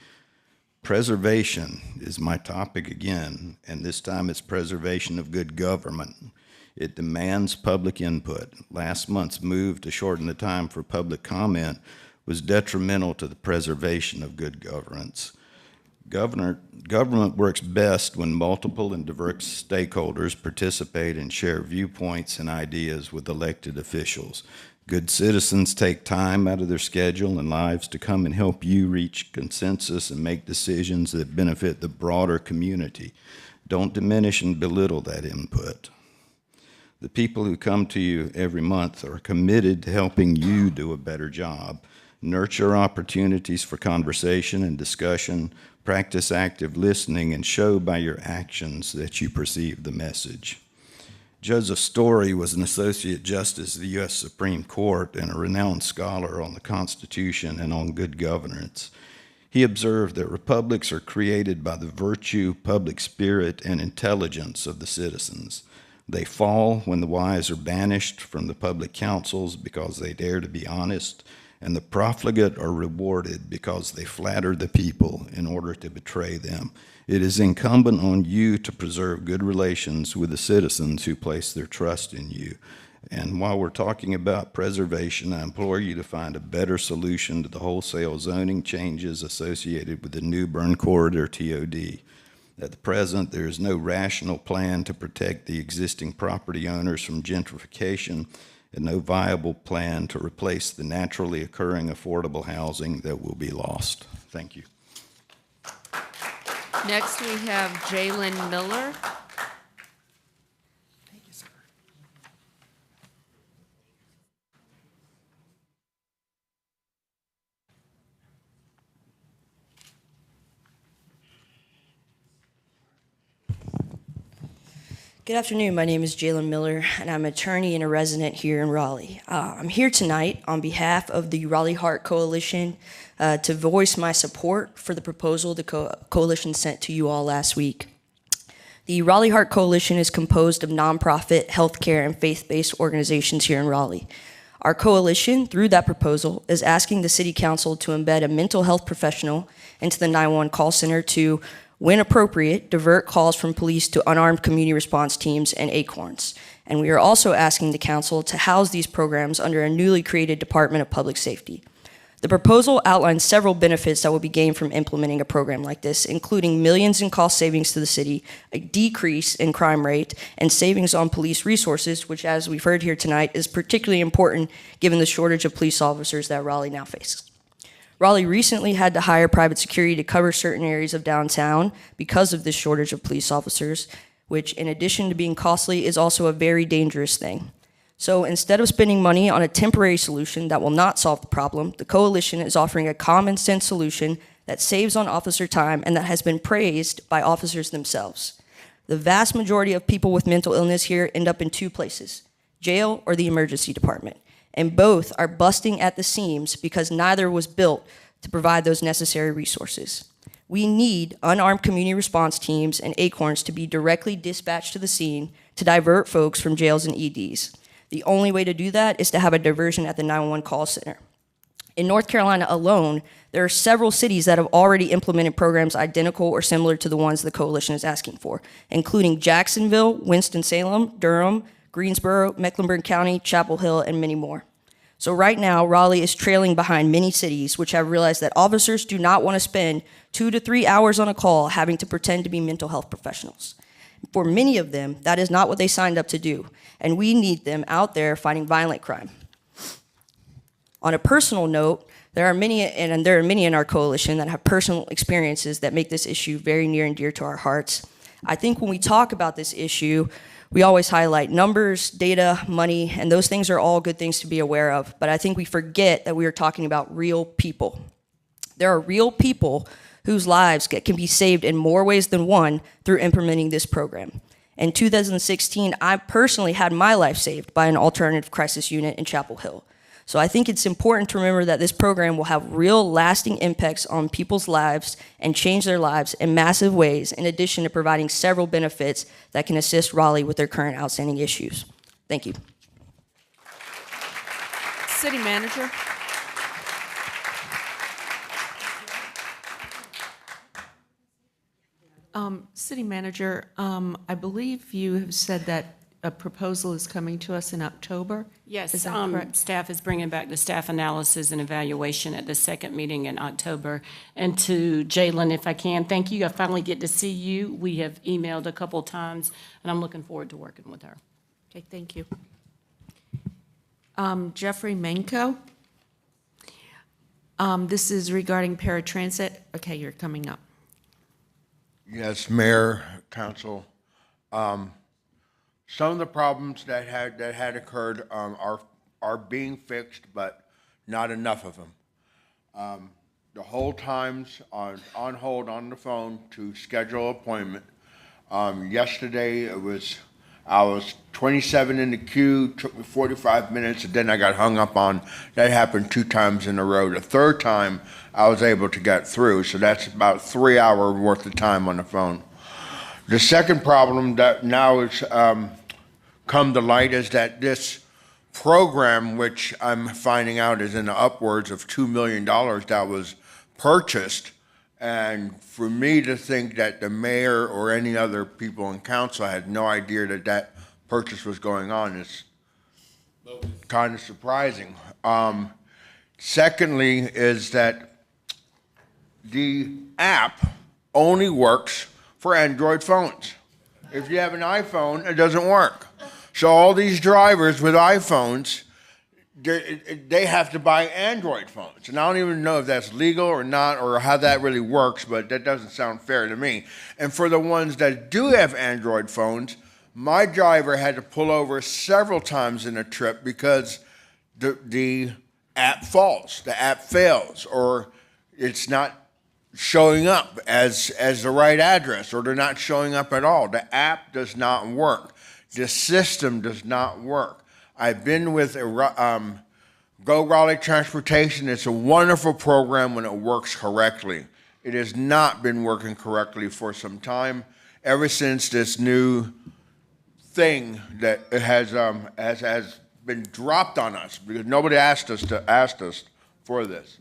Preservation is my topic again, and this time it's preservation of good government. It demands public input. Last month's move to shorten the time for public comment was detrimental to the preservation of good governance. Government works best when multiple and diverse stakeholders participate and share viewpoints and ideas with elected officials. Good citizens take time out of their schedule and lives to come and help you reach consensus and make decisions that benefit the broader community. Don't diminish and belittle that input. The people who come to you every month are committed to helping you do a better job. Nurture opportunities for conversation and discussion, practice active listening, and show by your actions that you perceive the message. Joseph Story was an Associate Justice of the U.S. Supreme Court and a renowned scholar on the Constitution and on good governance. He observed that republics are created by the virtue, public spirit, and intelligence of the citizens. They fall when the wise are banished from the public councils because they dare to be honest, and the profligate are rewarded because they flatter the people in order to betray them. It is incumbent on you to preserve good relations with the citizens who place their trust in you. And while we're talking about preservation, I implore you to find a better solution to the wholesale zoning changes associated with the New Bern Corridor TOD. At the present, there is no rational plan to protect the existing property owners from gentrification and no viable plan to replace the naturally occurring affordable housing that will be lost. Thank you. Next, we have Jalen Miller. Good afternoon. My name is Jalen Miller, and I'm an attorney and a resident here in Raleigh. I'm here tonight on behalf of the Raleigh Heart Coalition to voice my support for the proposal the coalition sent to you all last week. The Raleigh Heart Coalition is composed of nonprofit, healthcare, and faith-based organizations here in Raleigh. Our coalition, through that proposal, is asking the City Council to embed a mental health professional into the 911 call center to, when appropriate, divert calls from police to unarmed community response teams and acorns. And we are also asking the council to house these programs under a newly created Department of Public Safety. The proposal outlines several benefits that will be gained from implementing a program like this, including millions in cost savings to the city, a decrease in crime rate, and savings on police resources, which, as we've heard here tonight, is particularly important given the shortage of police officers that Raleigh now faces. Raleigh recently had to hire private security to cover certain areas of downtown because of this shortage of police officers, which, in addition to being costly, is also a very dangerous thing. So instead of spending money on a temporary solution that will not solve the problem, the coalition is offering a common sense solution that saves on officer time and that has been praised by officers themselves. The vast majority of people with mental illness here end up in two places, jail or the emergency department. And both are busting at the seams because neither was built to provide those necessary resources. We need unarmed community response teams and acorns to be directly dispatched to the scene to divert folks from jails and EDs. The only way to do that is to have a diversion at the 911 call center. In North Carolina alone, there are several cities that have already implemented programs identical or similar to the ones the coalition is asking for, including Jacksonville, Winston-Salem, Durham, Greensboro, Mecklenburg County, Chapel Hill, and many more. So right now, Raleigh is trailing behind many cities which have realized that officers do not want to spend 2 to 3 hours on a call having to pretend to be mental health professionals. For many of them, that is not what they signed up to do, and we need them out there fighting violent crime. On a personal note, there are many in our coalition that have personal experiences that make this issue very near and dear to our hearts. I think when we talk about this issue, we always highlight numbers, data, money, and those things are all good things to be aware of, but I think we forget that we are talking about real people. There are real people whose lives can be saved in more ways than one through implementing this program. In 2016, I personally had my life saved by an alternative crisis unit in Chapel Hill. So I think it's important to remember that this program will have real lasting impacts on people's lives and change their lives in massive ways, in addition to providing several benefits that can assist Raleigh with their current outstanding issues. Thank you. City Manager. City Manager, I believe you have said that a proposal is coming to us in October? Yes, Is that correct? staff is bringing back the staff analysis and evaluation at the second meeting in October. And to Jalen, if I can, thank you. I finally get to see you. We have emailed a couple times, and I'm looking forward to working with her. Okay, thank you. Jeffrey Manco. This is regarding paratransit. Okay, you're coming up. Yes, Mayor, Council. Some of the problems that had occurred are being fixed, but not enough of them. The hold times on hold on the phone to schedule an appointment. Yesterday I was 27 in the queue, took me 45 minutes, and then I got hung up on. That happened 2 times in a row. The third time I was able to get through, so that's about 3 hours worth of time on the phone. The second problem that now is come to light is that this program, which I'm finding out is in the upwards of $2 million that was purchased, and for me to think that the mayor or any other people in council had no idea that that purchase was going on is kind of surprising. Secondly is that the app only works for Android phones. If you have an iPhone, it doesn't work. So all these drivers with iPhones, they have to buy Android phones. And I don't even know if that's legal or not or how that really works, but that doesn't sound fair to me. And for the ones that do have Android phones, my driver had to pull over several times in a trip because the app falls, the app fails, or it's not showing up as the right address, or they're not showing up at all. The app does not work. The system does not work. I've been with Go Raleigh Transportation. It's a wonderful program when it works correctly. It has not been working correctly for some time, ever since this new thing that it has been dropped on us because nobody asked us for this.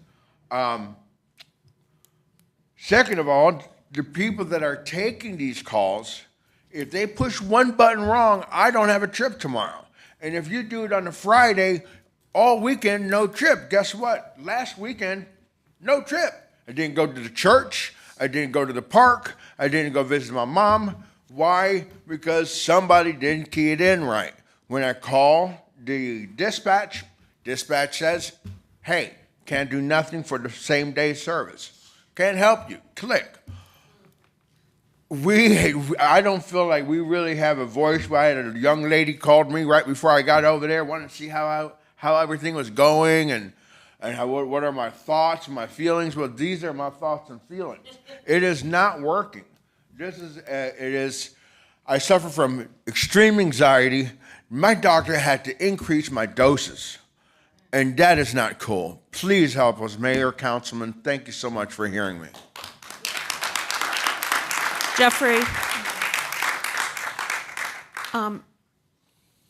Second of all, the people that are taking these calls, if they push one button wrong, I don't have a trip tomorrow. And if you do it on a Friday, all weekend, no trip. Guess what? Last weekend, no trip. I didn't go to the church. I didn't go to the park. I didn't go visit my mom. Why? Because somebody didn't key it in right. When I call the dispatch says, hey, can't do nothing for the same day service. Can't help you. Click. I don't feel like we really have a voice. I had a young lady called me right before I got over there, wanted to see how everything was going and what are my thoughts, my feelings. Well, these are my thoughts and feelings. It is not working. I suffer from extreme anxiety. My doctor had to increase my doses, and that is not cool. Please help us, Mayor, Councilman. Thank you so much for hearing me. Jeffrey.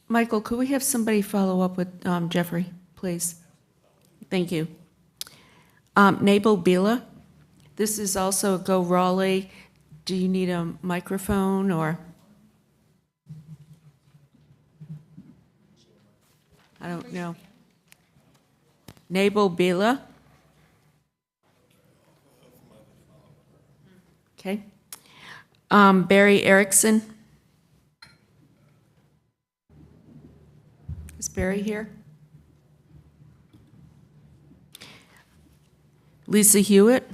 Michael, could we have somebody follow up with Jeffrey, please? Thank you. Nabel Bila, this is also Go Raleigh. Do you need a microphone or? I don't know. Nabel Bila. Okay. Barry Erickson. Is Barry here? Lisa Hewitt.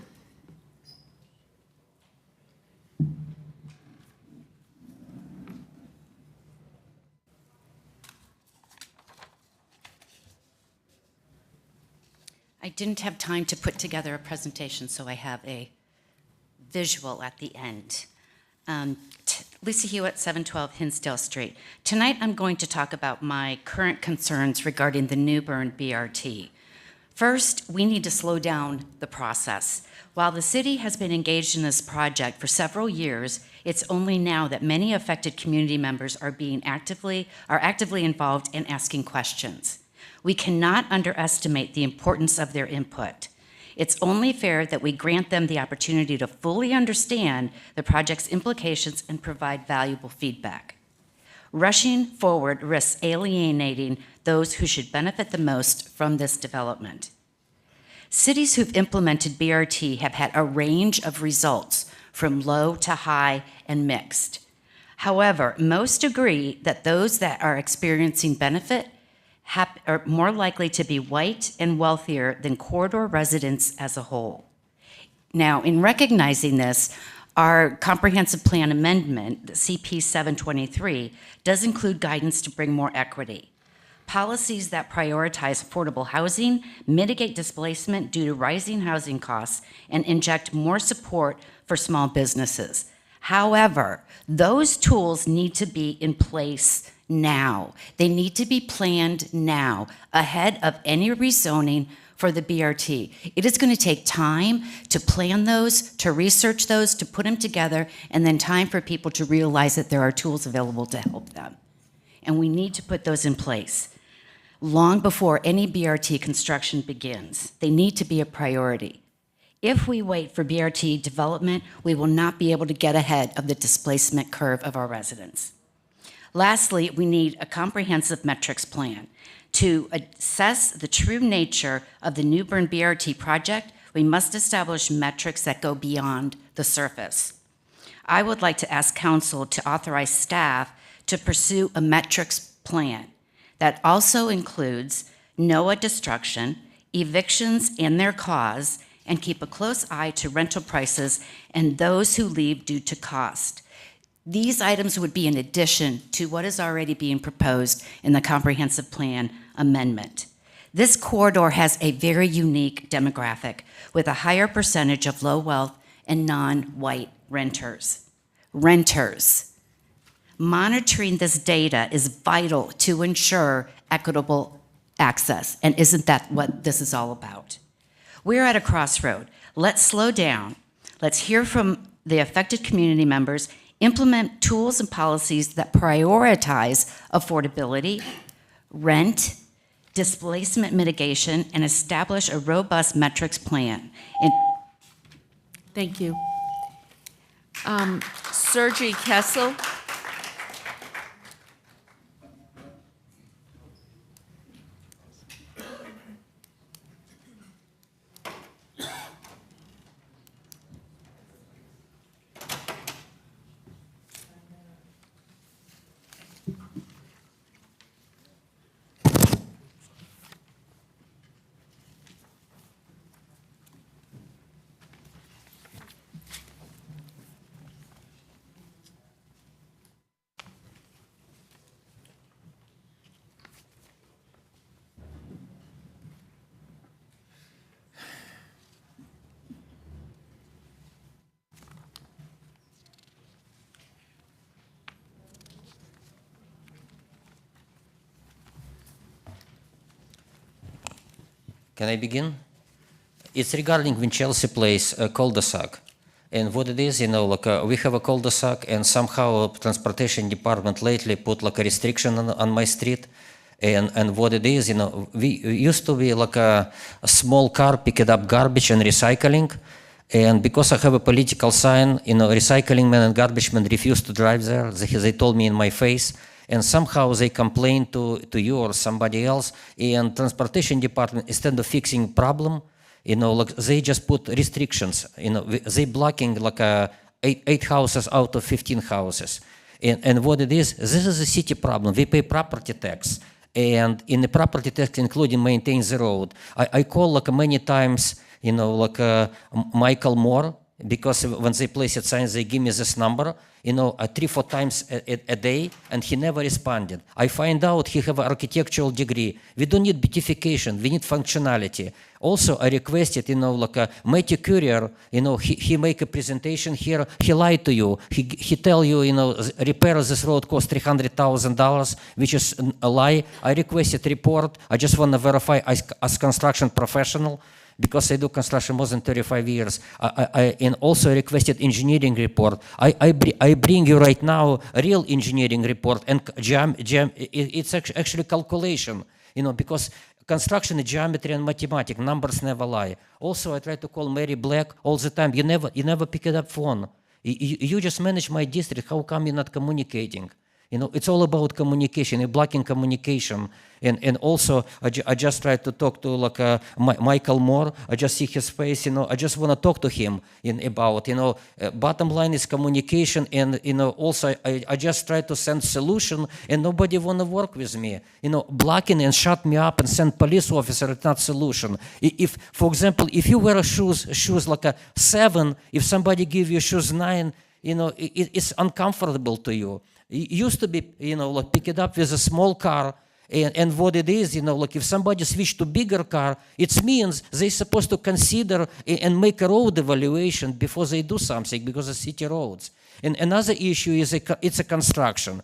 I didn't have time to put together a presentation, so I have a visual at the end. Lisa Hewitt, 712 Hinsdale Street. Tonight I'm going to talk about my current concerns regarding the New Bern BRT. First, we need to slow down the process. While the city has been engaged in this project for several years, it's only now that many affected community members are actively involved in asking questions. We cannot underestimate the importance of their input. It's only fair that we grant them the opportunity to fully understand the project's implications and provide valuable feedback. Rushing forward risks alienating those who should benefit the most from this development. Cities who've implemented BRT have had a range of results from low to high and mixed. However, most agree that those that are experiencing benefit are more likely to be white and wealthier than corridor residents as a whole. Now, in recognizing this, our comprehensive plan amendment, CP 723, does include guidance to bring more equity. Policies that prioritize affordable housing, mitigate displacement due to rising housing costs, and inject more support for small businesses. However, those tools need to be in place now. They need to be planned now, ahead of any rezoning for the BRT. It is going to take time to plan those, to research those, to put them together, and then time for people to realize that there are tools available to help them. And we need to put those in place long before any BRT construction begins. They need to be a priority. If we wait for BRT development, we will not be able to get ahead of the displacement curve of our residents. Lastly, we need a comprehensive metrics plan. To assess the true nature of the New Bern BRT project, we must establish metrics that go beyond the surface. I would like to ask Council to authorize staff to pursue a metrics plan that also includes NOAA destruction, evictions and their cause, and keep a close eye to rental prices and those who leave due to cost. These items would be in addition to what is already being proposed in the comprehensive plan amendment. This corridor has a very unique demographic with a higher percentage of low wealth and non-white renters. Monitoring this data is vital to ensure equitable access, and isn't that what this is all about? We're at a crossroad. Let's slow down. Let's hear from the affected community members, implement tools and policies that prioritize affordability, rent, displacement mitigation, and establish a robust metrics plan. Thank you. Sergey Kessel. Can I begin? It's regarding Winchelsea Place cul-de-sac. And what it is, we have a cul-de-sac, and somehow transportation department lately put like a restriction on my street. And what it is, we used to be like a small car picking up garbage and recycling. And because I have a political sign, recycling men and garbage men refuse to drive there. They told me in my face. And somehow they complain to you or somebody else, and transportation department, instead of fixing problem, they just put restrictions. They blocking like eight houses out of 15 houses. And what it is, this is a city problem. We pay property tax, and in the property tax, including maintain the road. I call like many times, Michael Moore, because when they place a sign, they give me this number, 3-4 times a day, and he never responded. I find out he have an architectural degree. We don't need beautification, we need functionality. Also, I requested, Matthew Courier, he make a presentation here, he lied to you. He tell you, repair this road cost $300,000, which is a lie. I requested report. I just want to verify as construction professional, because I do construction more than 35 years. And also requested engineering report. I bring you right now a real engineering report, and it's actually calculation, because construction is geometry and mathematics, numbers never lie. Also, I try to call Mary Black all the time. You never pick it up phone. You just manage my district. How come you're not communicating? It's all about communication, you're blocking communication. And also, I just try to talk to Michael Moore. I just see his face, I just want to talk to him about, bottom line is communication. And, also, I just try to send solution, and nobody want to work with me. Blocking and shut me up and send police officer is not solution. If, for example, if you wear shoes like a 7, if somebody give you shoes 9, it's uncomfortable to you. It used to be, pick it up with a small car, and what it is, if somebody switch to bigger car, it means they're supposed to consider and make a road evaluation before they do something, because of city roads. And another issue is it's a construction.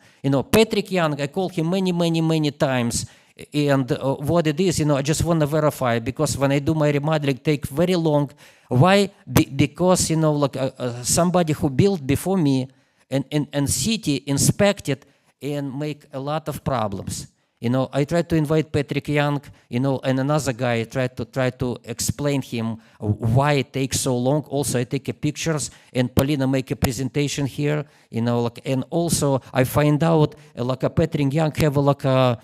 Patrick Young, I called him many times, and what it is, I just want to verify, because when I do my remodeling, it takes very long. Why? Because, somebody who built before me, and city inspected and make a lot of problems. I tried to invite Patrick Young, and another guy try to explain him why it takes so long. Also, I take pictures, and Paulina make a presentation here, and also I find out Patrick Young have a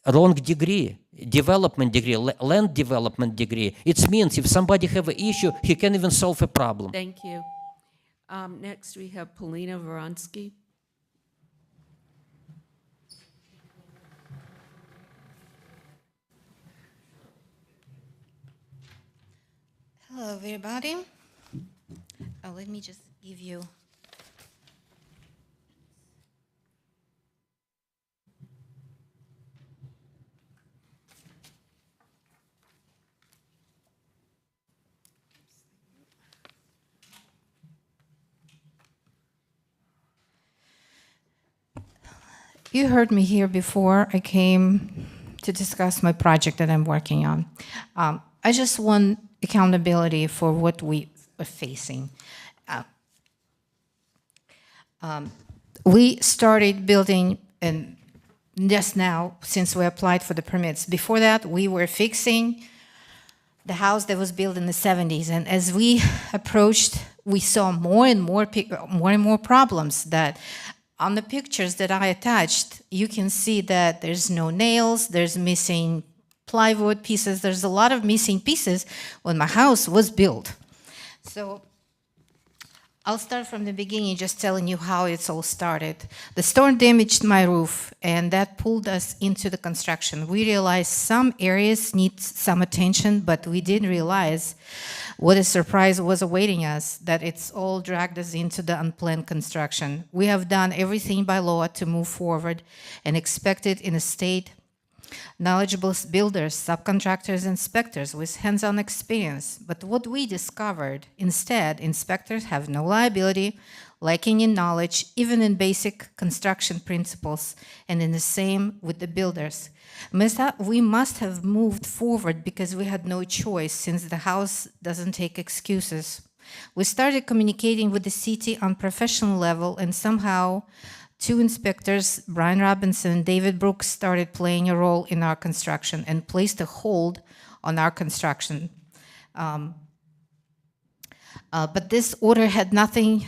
wrong degree, development degree, land development degree. It means if somebody have an issue, he can even solve a problem. Thank you. Next, we have Polina Voronsky. Hello, everybody. Let me just give you. You heard me here before. I came to discuss my project that I'm working on. I just want accountability for what we are facing. We started building, and just now, since we applied for the permits. Before that, we were fixing the house that was built in the 70s. And as we approached, we saw more and more problems. That on the pictures that I attached, you can see that there's no nails, there's missing plywood pieces, there's a lot of missing pieces when my house was built. So I'll start from the beginning, just telling you how it's all started. The storm damaged my roof, and that pulled us into the construction. We realized some areas need some attention, but we didn't realize what a surprise was awaiting us, that it's all dragged us into the unplanned construction. We have done everything by law to move forward and expected in a state knowledgeable builders, subcontractors, inspectors with hands-on experience. But what we discovered, instead, inspectors have no liability, lacking in knowledge, even in basic construction principles, and in the same with the builders. We must have moved forward because we had no choice, since the house doesn't take excuses. We started communicating with the city on professional level, and somehow 2 inspectors, Brian Robinson and David Brooks, started playing a role in our construction and placed a hold on our construction. But this order had nothing,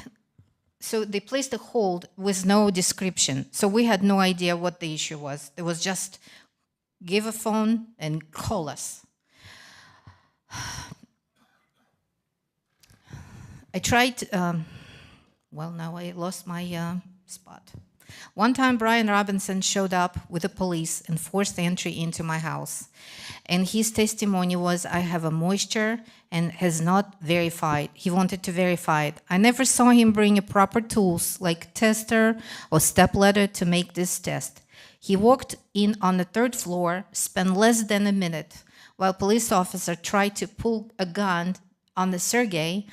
so they placed a hold with no description. So we had no idea what the issue was. It was just give a phone and call us. I tried, well, now I lost my spot. One time, Brian Robinson showed up with the police and forced entry into my house. And his testimony was, I have a moisture and has not verified. He wanted to verify it. I never saw him bring a proper tools like tester or stepladder to make this test. He walked in on the 3rd floor, spent less than a minute, while police officer tried to pull a gun on the Sergey,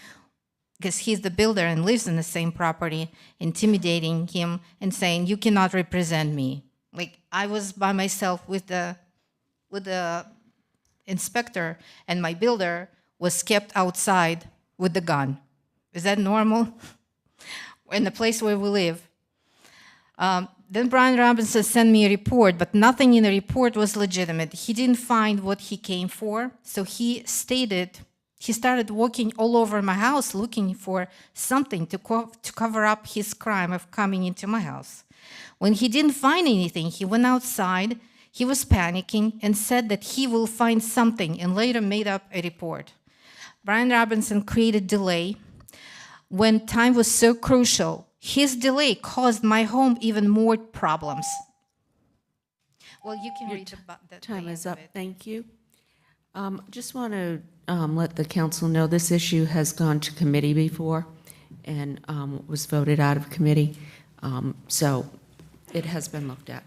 because he's the builder and lives in the same property, intimidating him and saying, you cannot represent me. Like, I was by myself with the inspector, and my builder was kept outside with the gun. Is that normal? In the place where we live. Then Brian Robinson sent me a report, but nothing in the report was legitimate. He didn't find what he came for, so he started walking all over my house looking for something to cover up his crime of coming into my house. When he didn't find anything, he went outside. He was panicking and said that he will find something, and later made up a report. Brian Robinson created delay when time was so crucial. His delay caused my home even more problems. Well, you can read the Time is up. Thank you. Just want to let the council know this issue has gone to committee before and was voted out of committee. So it has been looked at.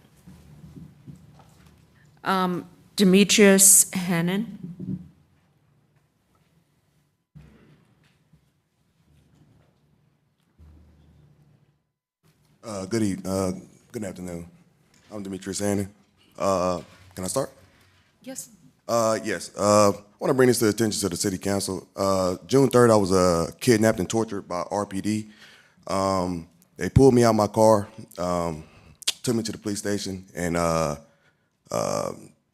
Demetrius Hannon. Good afternoon. I'm Demetrius Hannon. Can I start? Yes. Yes. I want to bring this to the attention to the city council. June 3rd, I was kidnapped and tortured by RPD. They pulled me out of my car, took me to the police station, and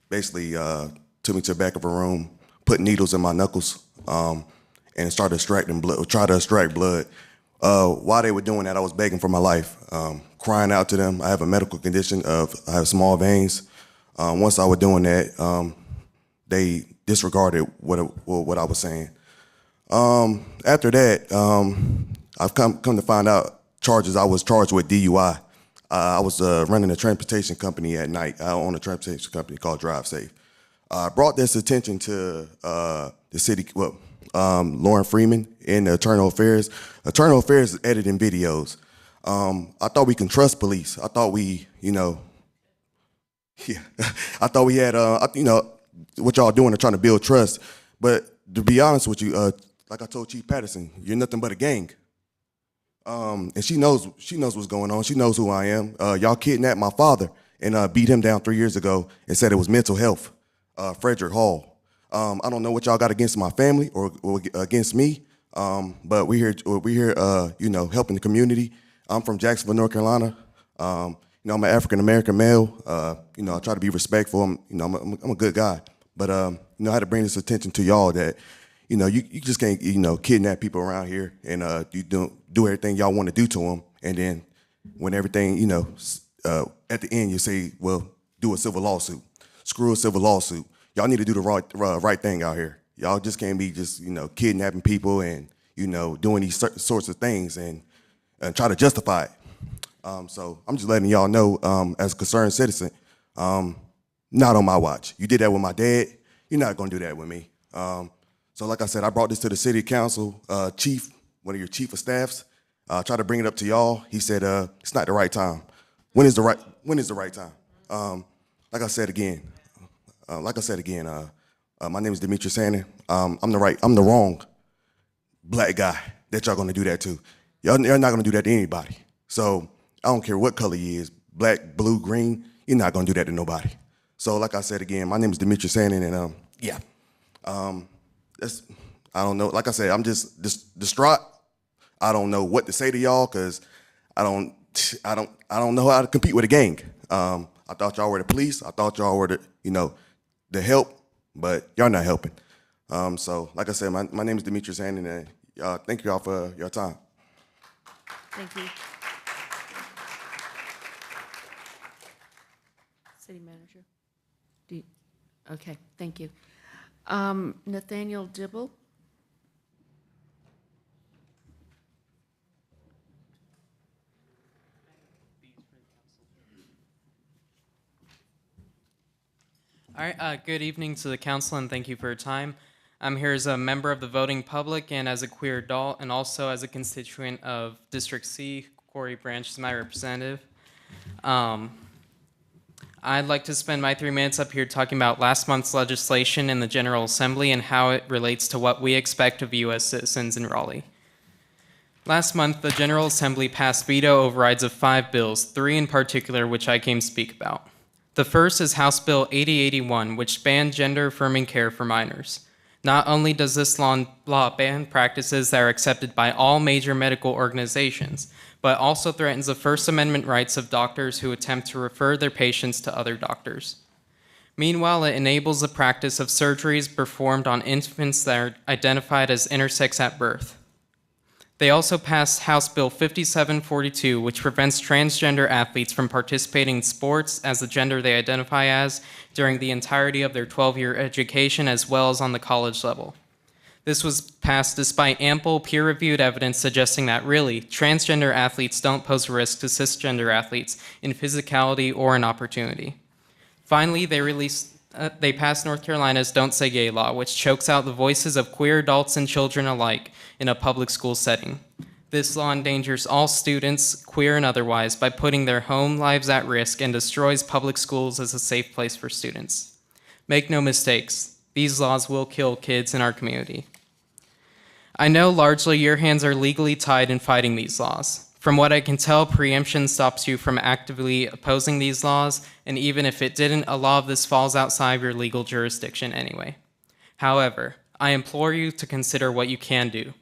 basically took me to the back of a room, put needles in my knuckles, and started extracting blood, tried to extract blood. While they were doing that, I was begging for my life, crying out to them. I have a medical condition I have small veins. Once I was doing that, they disregarded what I was saying. After that, I've come to find out I was charged with DUI. I was running a transportation company at night. I own a transportation company called Drive Safe. I brought this attention to the city, Lauren Freeman in the Internal Affairs. Internal Affairs is editing videos. I thought we can trust police. I thought we, I thought we had, what y'all doing are trying to build trust. But to be honest with you, like I told Chief Patterson, you're nothing but a gang. And she knows what's going on. She knows who I am. Y'all kidnapped my father and beat him down 3 years ago and said it was mental health. Frederick Hall. I don't know what y'all got against my family or against me, but we're here, helping the community. I'm from Jacksonville, North Carolina. I'm an African American male. I try to be respectful. I'm a good guy, but I had to bring this attention to y'all that, you just can't, kidnap people around here and you do everything y'all want to do to them, and then when everything, at the end you say, well, do a civil lawsuit. Screw a civil lawsuit. Y'all need to do the right thing out here. Y'all just can't be just, kidnapping people and, doing these sorts of things and try to justify it. So I'm just letting y'all know, as a concerned citizen, not on my watch. You did that with my dad. You're not going to do that with me. So like I said, I brought this to the city council, chief, one of your chief of staffs. Tried to bring it up to y'all. He said, it's not the right time. When is the right time? Like I said again, my name is Demetrius Hannon. I'm the wrong black guy that y'all gonna do that to. You're not gonna do that to anybody. So I don't care what color he is, black, blue, green, you're not gonna do that to nobody. So like I said again, my name is Demetrius Hannon, and I don't know. Like I said, I'm just distraught. I don't know what to say to y'all because I don't know how to compete with a gang. I thought y'all were the police. I thought y'all were the help, but y'all not helping. So like I said, my name is Demetrius Hannon, and thank y'all for your time. Thank you. City Manager. Okay, thank you. Nathaniel Dibble. All right, good evening to the council and thank you for your time. I'm here as a member of the voting public and as a queer adult and also as a constituent of District C. Corey Branch is my representative. I'd like to spend my 3 minutes up here talking about last month's legislation in the General Assembly and how it relates to what we expect of you as citizens in Raleigh. Last month, the General Assembly passed veto overrides of 5 bills, 3 in particular, which I came to speak about. The first is House Bill 8081, which banned gender-affirming care for minors. Not only does this law ban practices that are accepted by all major medical organizations, but also threatens the First Amendment rights of doctors who attempt to refer their patients to other doctors. Meanwhile, it enables the practice of surgeries performed on infants that are identified as intersex at birth. They also passed House Bill 5742, which prevents transgender athletes from participating in sports as the gender they identify as during the entirety of their 12-year education as well as on the college level. This was passed despite ample peer-reviewed evidence suggesting that really, transgender athletes don't pose a risk to cisgender athletes in physicality or in opportunity. Finally, they passed North Carolina's Don't Say Gay law, which chokes out the voices of queer adults and children alike in a public school setting. This law endangers all students, queer and otherwise, by putting their home lives at risk and destroys public schools as a safe place for students. Make no mistakes, these laws will kill kids in our community. I know largely your hands are legally tied in fighting these laws. From what I can tell, preemption stops you from actively opposing these laws, and even if it didn't, a law of this falls outside of your legal jurisdiction anyway. However, I implore you to consider what you can do.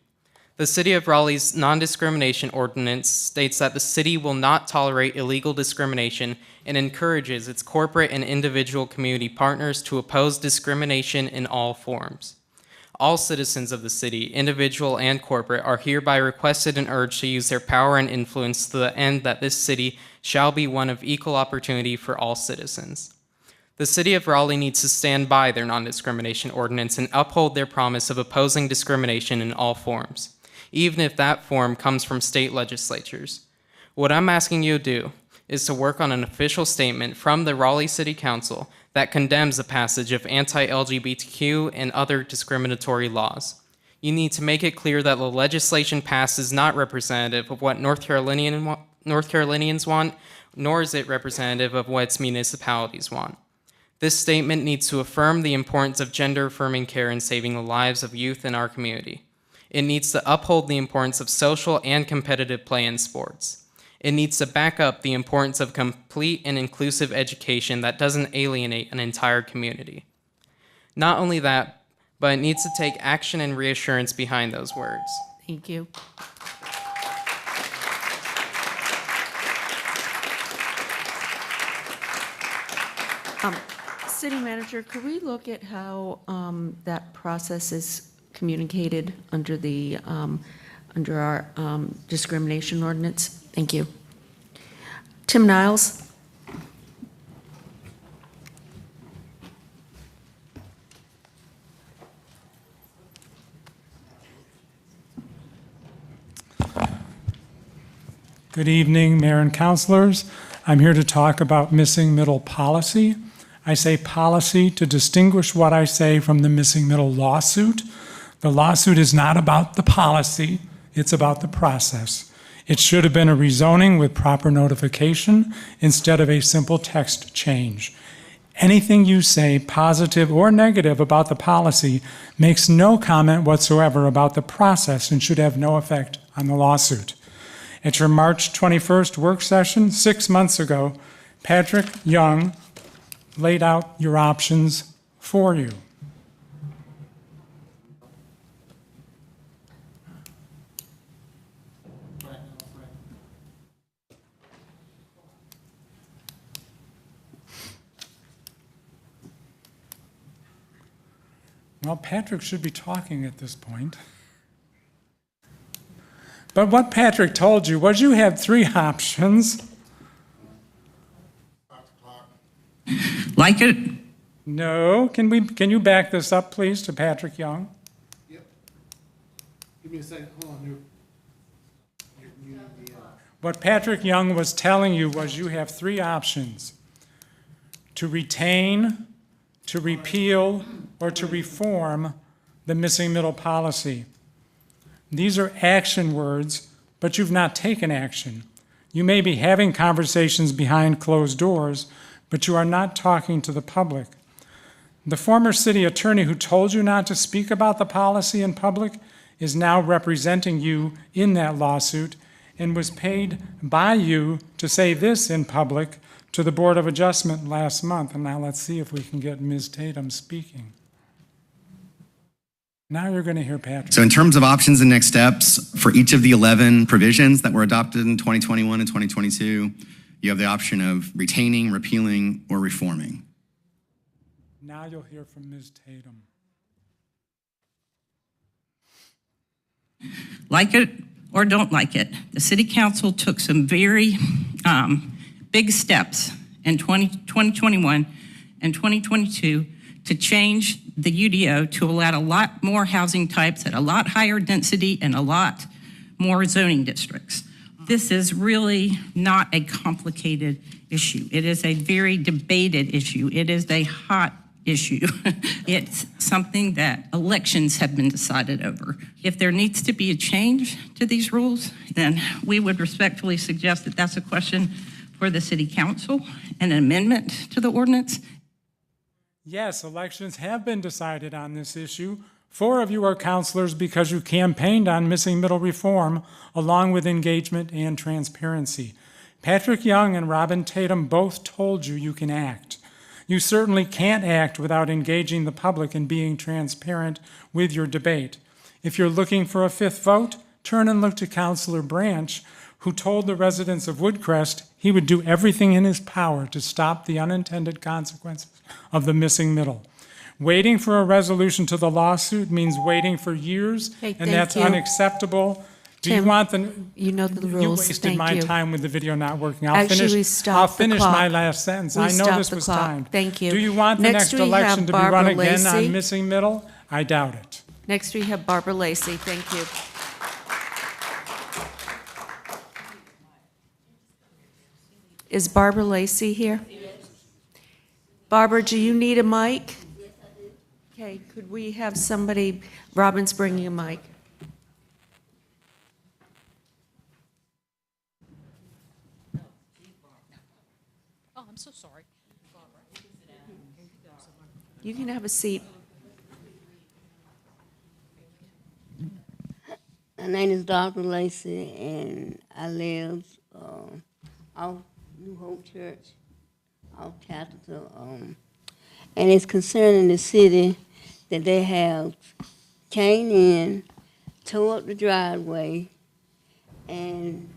The City of Raleigh's non-discrimination ordinance states that the city will not tolerate illegal discrimination and encourages its corporate and individual community partners to oppose discrimination in all forms. All citizens of the city, individual and corporate, are hereby requested and urged to use their power and influence to the end that this city shall be one of equal opportunity for all citizens. The City of Raleigh needs to stand by their non-discrimination ordinance and uphold their promise of opposing discrimination in all forms, even if that form comes from state legislatures. What I'm asking you to do is to work on an official statement from the Raleigh City Council that condemns the passage of anti-LGBTQ and other discriminatory laws. You need to make it clear that the legislation passed is not representative of what North Carolinians want, nor is it representative of what its municipalities want. This statement needs to affirm the importance of gender-affirming care in saving the lives of youth in our community. It needs to uphold the importance of social and competitive play in sports. It needs to back up the importance of complete and inclusive education that doesn't alienate an entire community. Not only that, but it needs to take action and reassurance behind those words. Thank you. City Manager, could we look at how that process is communicated under the under our discrimination ordinance? Thank you. Tim Niles. Good evening, Mayor and Councilors. I'm here to talk about missing middle policy. I say policy to distinguish what I say from the missing middle lawsuit. The lawsuit is not about the policy, it's about the process. It should have been a rezoning with proper notification instead of a simple text change. Anything you say, positive or negative, about the policy makes no comment whatsoever about the process and should have no effect on the lawsuit. At your March 21st work session 6 months ago, Patrick Young laid out your options for you. Well, Patrick should be talking at this point. But what Patrick told you was you had 3 options. Like it? No. Can you back this up, please, to Patrick Young? Yep. Give me a second. Hold on. What Patrick Young was telling you was you have 3 options: to retain to repeal or to reform the missing middle policy. These are action words, but you've not taken action. You may be having conversations behind closed doors, but you are not talking to the public. The former city attorney who told you not to speak about the policy in public is now representing you in that lawsuit and was paid by you to say this in public to the Board of Adjustment last month. And now let's see if we can get Ms. Tatum speaking. Now you're going to hear Patrick. So in terms of options and next steps, for each of the 11 provisions that were adopted in 2021 and 2022, you have the option of retaining, repealing, or reforming. Now you'll hear from Ms. Tatum. Like it or don't like it, the City Council took some very big steps in 2021 and 2022 to change the UDO to allow a lot more housing types at a lot higher density and a lot more zoning districts. This is really not a complicated issue. It is a very debated issue. It is a hot issue. It's something that elections have been decided over. If there needs to be a change to these rules, then we would respectfully suggest that that's a question for the City Council, an amendment to the ordinance. Yes, elections have been decided on this issue. 4 of you are counselors because you campaigned on missing middle reform along with engagement and transparency. Patrick Young and Robin Tatum both told you you can act. You certainly can't act without engaging the public and being transparent with your debate. If you're looking for a 5th vote, turn and look to Councilor Branch, who told the residents of Woodcrest he would do everything in his power to stop the unintended consequences of the missing middle. Waiting for a resolution to the lawsuit means waiting for years, Hey, and that's thank you. unacceptable. Do you Tim, want the? you know the You rules. wasted Thank my you. time with the video not working. Actually, we stopped I'll the finish clock. my last sentence. We I know stopped this the was clock. timed. Thank you. Do you want the Next next we election have to be run Barbara again Lacey. on missing middle? I doubt it. Next, we have Barbara Lacey. Thank you. Is Barbara Lacey here? Barbara, do you need a mic? Okay, could we have somebody, Robin's bringing a mic. Oh, I'm so sorry. You can have a seat. My name is Dr. Lacey, and I live off New Hope Church, off Capitol. And it's concerning the city that they have came in, tore up the driveway, and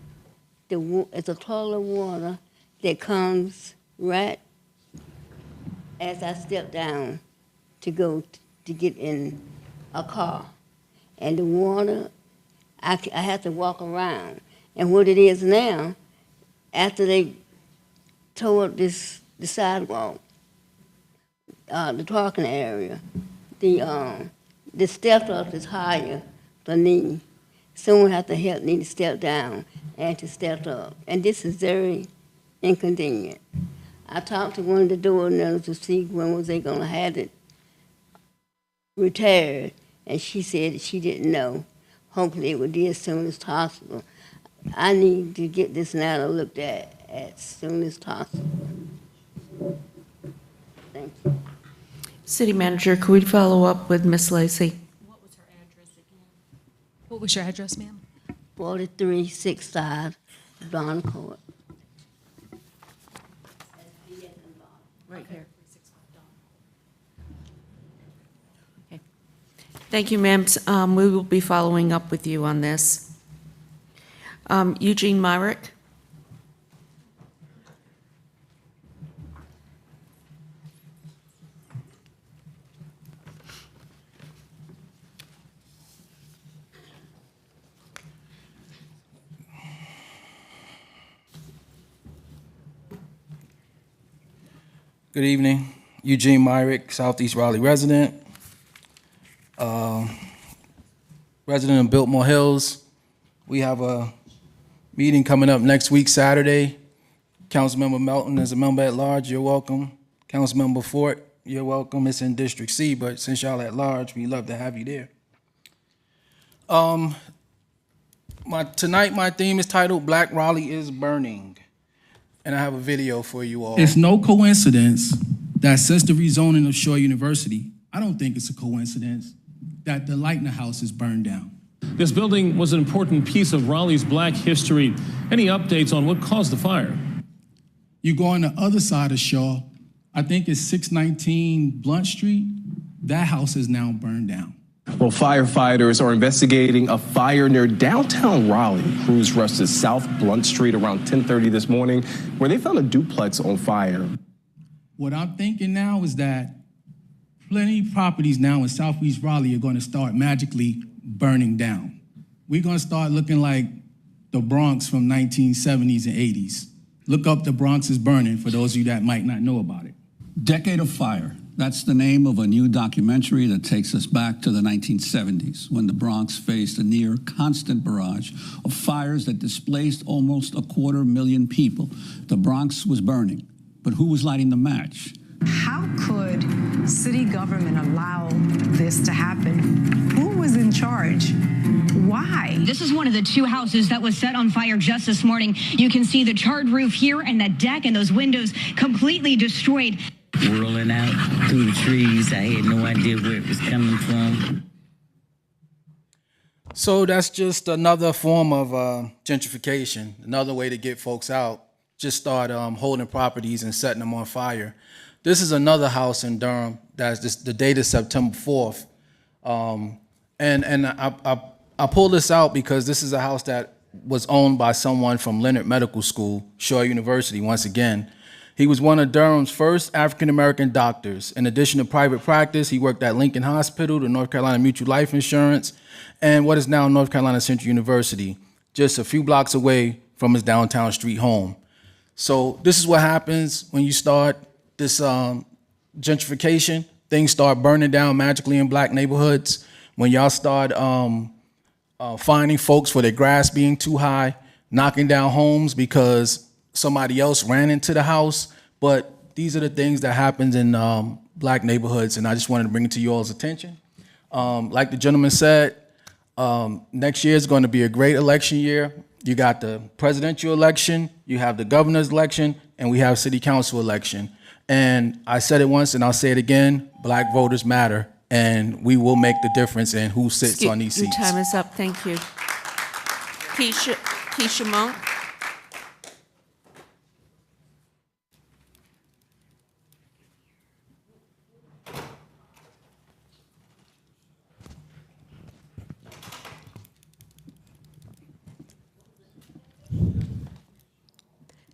it's a toilet of water that comes right as I step down to go to get in a car. And the water, I have to walk around. And what it is now, after they tore up the sidewalk, the parking area, the step up is higher for me. Someone has to help me to step down and to step up. And this is very inconvenient. I talked to one of the door owners to see when was they gonna have it repaired, and she said she didn't know. Hopefully it would be as soon as possible. I need to get this matter looked at as soon as possible. Thank you. City Manager, could we follow up with Ms. Lacey? What was your address, ma'am? 4365 Don Court. Right here. Okay. Thank you, ma'am. We will be following up with you on this. Eugene Myrick. Good evening. Eugene Myrick, Southeast Raleigh resident. Resident of Biltmore Hills. We have a meeting coming up next week, Saturday. Councilmember Melton is a member at large. You're welcome. Councilmember Fort, You're welcome. It's in District C, but since y'all at large, we love to have you there. Tonight, my theme is titled Black Raleigh is Burning, and I have a video for you all. It's no coincidence that since the rezoning of Shaw University, I don't think it's a coincidence that the Lightner House is burned down. This building was an important piece of Raleigh's black history. Any updates on what caused the fire? You go on the other side of Shaw, I think it's 619 Blunt Street. That house is now burned down. Well, firefighters are investigating a fire near downtown Raleigh. Crews rushed to South Blunt Street around 10:30 this morning, where they found a duplex on fire. What I'm thinking now is that plenty of properties now in Southeast Raleigh are going to start magically burning down. We're going to start looking like the Bronx from 1970s and 80s. Look up The Bronx is Burning for those of you that might not know about it. Decade of Fire. That's the name of a new documentary that takes us back to the 1970s, when the Bronx faced a near constant barrage of fires that displaced almost 250,000 people. The Bronx was burning, but who was lighting the match? How could city government allow this to happen? Who was in charge? Why? This is one of the two houses that was set on fire just this morning. You can see the charred roof here and that deck and those windows completely destroyed. Rolling out through the trees. I had no idea where it was coming from. So that's just another form of gentrification, another way to get folks out. Just start holding properties and setting them on fire. This is another house in Durham. The date is September 4th. And I pulled this out because this is a house that was owned by someone from Leonard Medical School, Shaw University, once again. He was one of Durham's first African-American doctors. In addition to private practice, he worked at Lincoln Hospital, the North Carolina Mutual Life Insurance, and what is now North Carolina Central University, just a few blocks away from his downtown street home. So this is what happens when you start this gentrification. Things start burning down magically in black neighborhoods. When y'all start finding folks for their grass being too high, knocking down homes because somebody else ran into the house. But these are the things that happens in black neighborhoods, and I just wanted to bring it to you all's attention. Like the gentleman said, next year is going to be a great election year. You got the presidential election, you have the governor's election, and we have city council election. And I said it once and I'll say it again, black voters matter, and we will make the difference in who sits on these seats. Your time is up, thank you. Keisha Monk.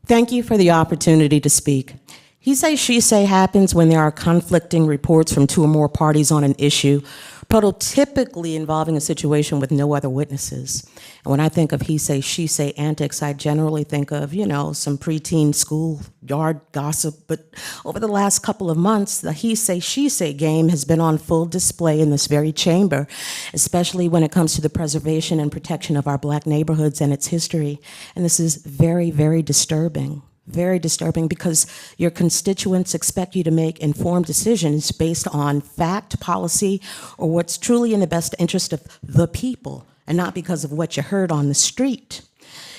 Thank you for the opportunity to speak. He say, she say happens when there are conflicting reports from two or more parties on an issue, prototypically involving a situation with no other witnesses. And when I think of he say, she say antics, I generally think of, some preteen schoolyard gossip. But over the last couple of months, the he say, she say game has been on full display in this very chamber, especially when it comes to the preservation and protection of our black neighborhoods and its history. And this is very, very disturbing. Very disturbing because your constituents expect you to make informed decisions based on fact, policy, or what's truly in the best interest of the people, and not because of what you heard on the street.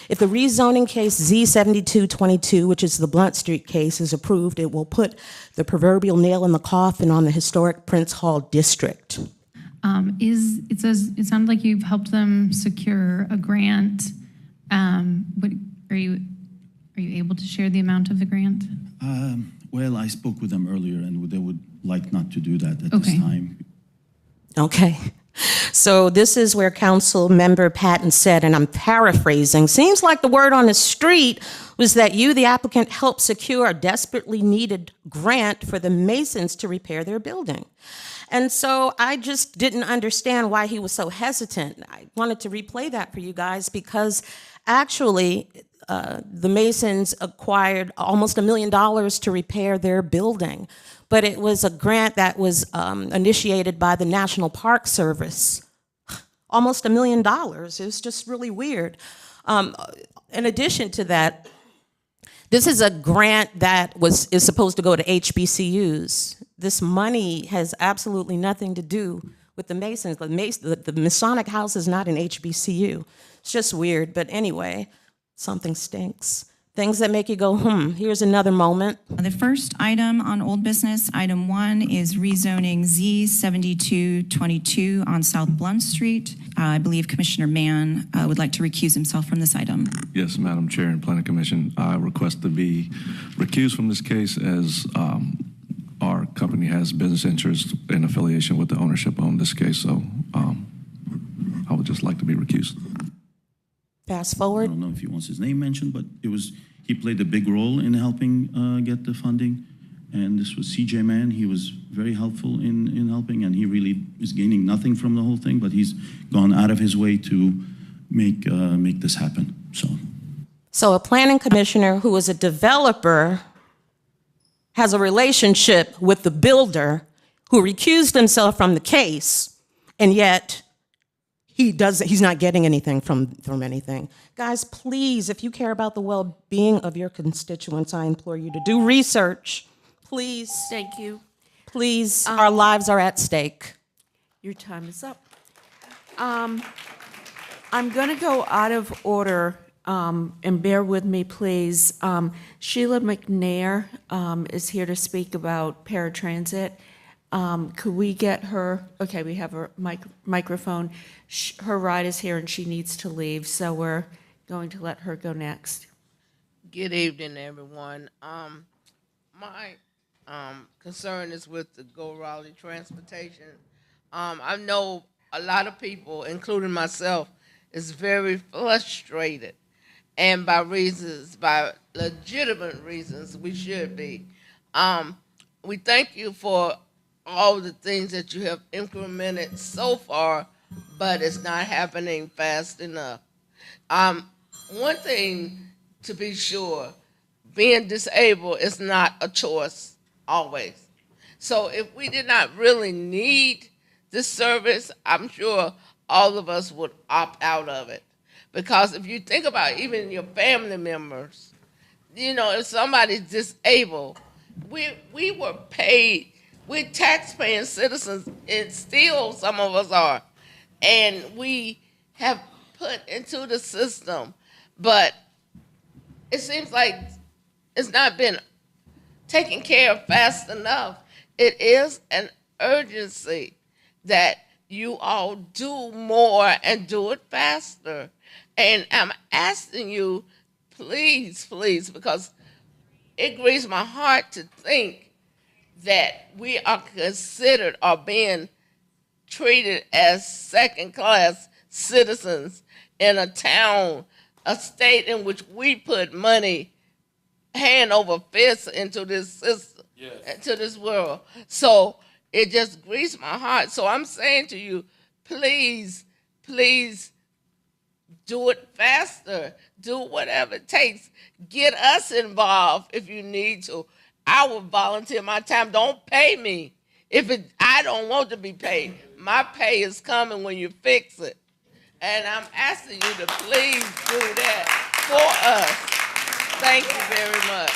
If the rezoning case Z7222, which is the Blunt Street case, is approved, it will put the proverbial nail in the coffin on the historic Prince Hall district. It sounds like you've helped them secure a grant. Are you able to share the amount of the grant? Well, I spoke with them earlier, and they would like not to do that at this time. Okay. So this is where Council Member Patton said, and I'm paraphrasing, seems like the word on the street was that you, the applicant, helped secure a desperately needed grant for the Masons to repair their building. And so I just didn't understand why he was so hesitant. I wanted to replay that for you guys because actually, the Masons acquired almost $1 million to repair their building, but it was a grant that was initiated by the National Park Service. Almost $1 million. It was just really weird. In addition to that, This is a grant that is supposed to go to HBCUs. This money has absolutely nothing to do with the Masons. The Masonic House is not an HBCU. It's just weird, but anyway, something stinks. Things that make you go, here's another moment. The first item on old business, item 1, is rezoning Z7222 on South Blunt Street. I believe Commissioner Mann would like to recuse himself from this item. Yes, Madam Chair and Planning Commission, I request to be recused from this case as our company has business interests in affiliation with the ownership on this case, so I would just like to be recused. Fast forward. I don't know if he wants his name mentioned, but he played a big role in helping get the funding. And this was CJ Mann. He was very helpful in helping, and he really is gaining nothing from the whole thing, but he's gone out of his way to make this happen. So a planning commissioner who is a developer has a relationship with the builder who recused himself from the case, and yet he's not getting anything from anything. Guys, please, if you care about the well-being of your constituents, I implore you to do research. Please. Thank you. Please, our lives are at stake. Your time is up. I'm going to go out of order, and bear with me, please. Sheila McNair is here to speak about paratransit. Could we get her? Okay, we have her microphone. Her ride is here and she needs to leave, so we're going to let her go next. Good evening, everyone. My concern is with the Go Raleigh transportation. I know a lot of people, including myself, is very frustrated, and by legitimate reasons, we should be. We thank you for all the things that you have implemented so far, but it's not happening fast enough. One thing to be sure, being disabled is not a choice always. So if we did not really need this service, I'm sure all of us would opt out of it. Because if you think about even your family members, if somebody's disabled, we were paid. We're tax-paying citizens, and still some of us are. And we have put into the system, but it seems like it's not been taken care of fast enough. It is an urgency that you all do more and do it faster. And I'm asking you, please, please, because it grieves my heart to think that we are considered or being treated as second-class citizens in a town, a state in which we put money hand over fist into this system, into this world. So it just grieves my heart. So I'm saying to you, please, please do it faster. Do whatever it takes. Get us involved if you need to. I will volunteer my time. Don't pay me I don't want to be paid. My pay is coming when you fix it. And I'm asking you to please do that for us. Thank you very much.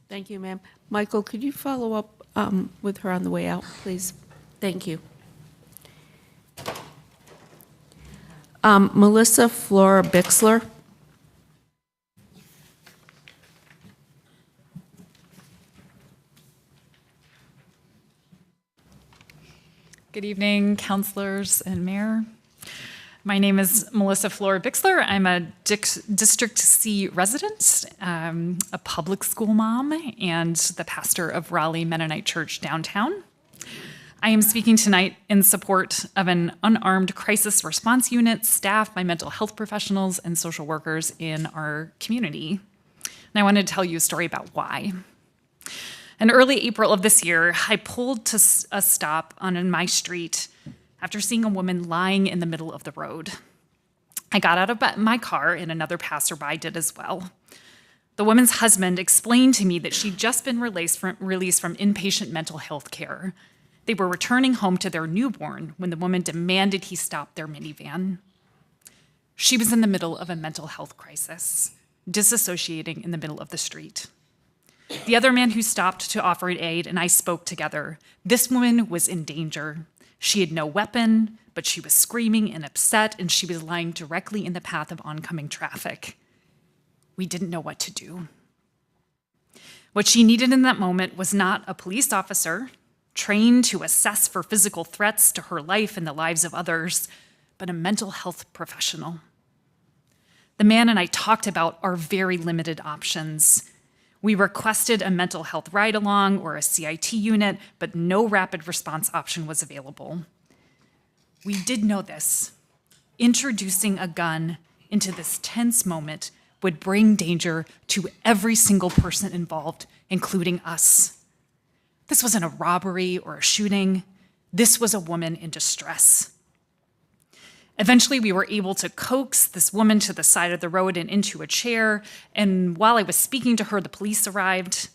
Thank you, ma'am. Michael, could you follow up with her on the way out, please? Thank you. Melissa Flora Bixler. Good evening, councilors and mayor. My name is Melissa Flora Bixler. I'm a District C resident, a public school mom, and the pastor of Raleigh Mennonite Church downtown. I am speaking tonight in support of an unarmed crisis response unit, staff, my mental health professionals, and social workers in our community. And I wanted to tell you a story about why. In early April of this year, I pulled to a stop on my street after seeing a woman lying in the middle of the road. I got out of my car, and another passerby did as well. The woman's husband explained to me that she'd just been released from inpatient mental health care. They were returning home to their newborn when the woman demanded he stop their minivan. She was in the middle of a mental health crisis. disassociating in the middle of the street. The other man who stopped to offer aid and I spoke together. This woman was in danger. She had no weapon, but she was screaming and upset, and she was lying directly in the path of oncoming traffic. We didn't know what to do. What she needed in that moment was not a police officer trained to assess for physical threats to her life and the lives of others, but a mental health professional. The man and I talked about our very limited options. We requested a mental health ride-along or a CIT unit, but no rapid response option was available. We did know this. Introducing a gun into this tense moment would bring danger to every single person involved, including us. This wasn't a robbery or a shooting. This was a woman in distress. Eventually, we were able to coax this woman to the side of the road and into a chair, and while I was speaking to her, the police arrived.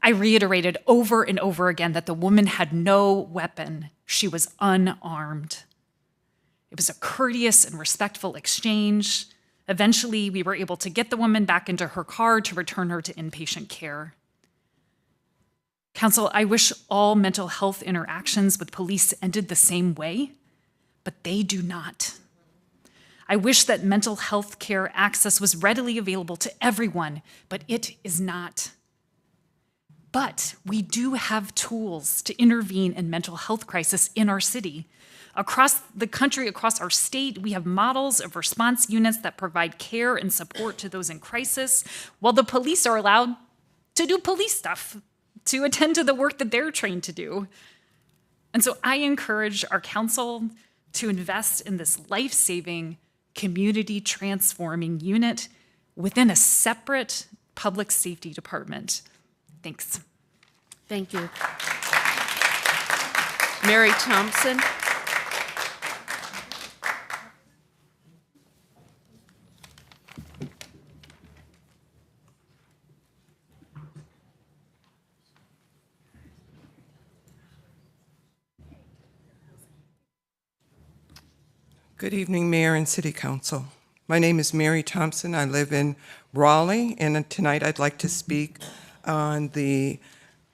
I reiterated over and over again that the woman had no weapon. She was unarmed. It was a courteous and respectful exchange. Eventually, we were able to get the woman back into her car to return her to inpatient care. Counsel, I wish all mental health interactions with police ended the same way, but they do not. I wish that mental health care access was readily available to everyone, but it is not. But we do have tools to intervene in mental health crisis in our city. Across the country, across our state, we have models of response units that provide care and support to those in crisis, while the police are allowed to do police stuff, to attend to the work that they're trained to do. And so I encourage our council to invest in this life-saving, community-transforming unit within a separate public safety department. Thanks. Thank you. Mary Thompson. Good evening, Mayor and City Council. My name is Mary Thompson. I live in Raleigh, and tonight I'd like to speak on the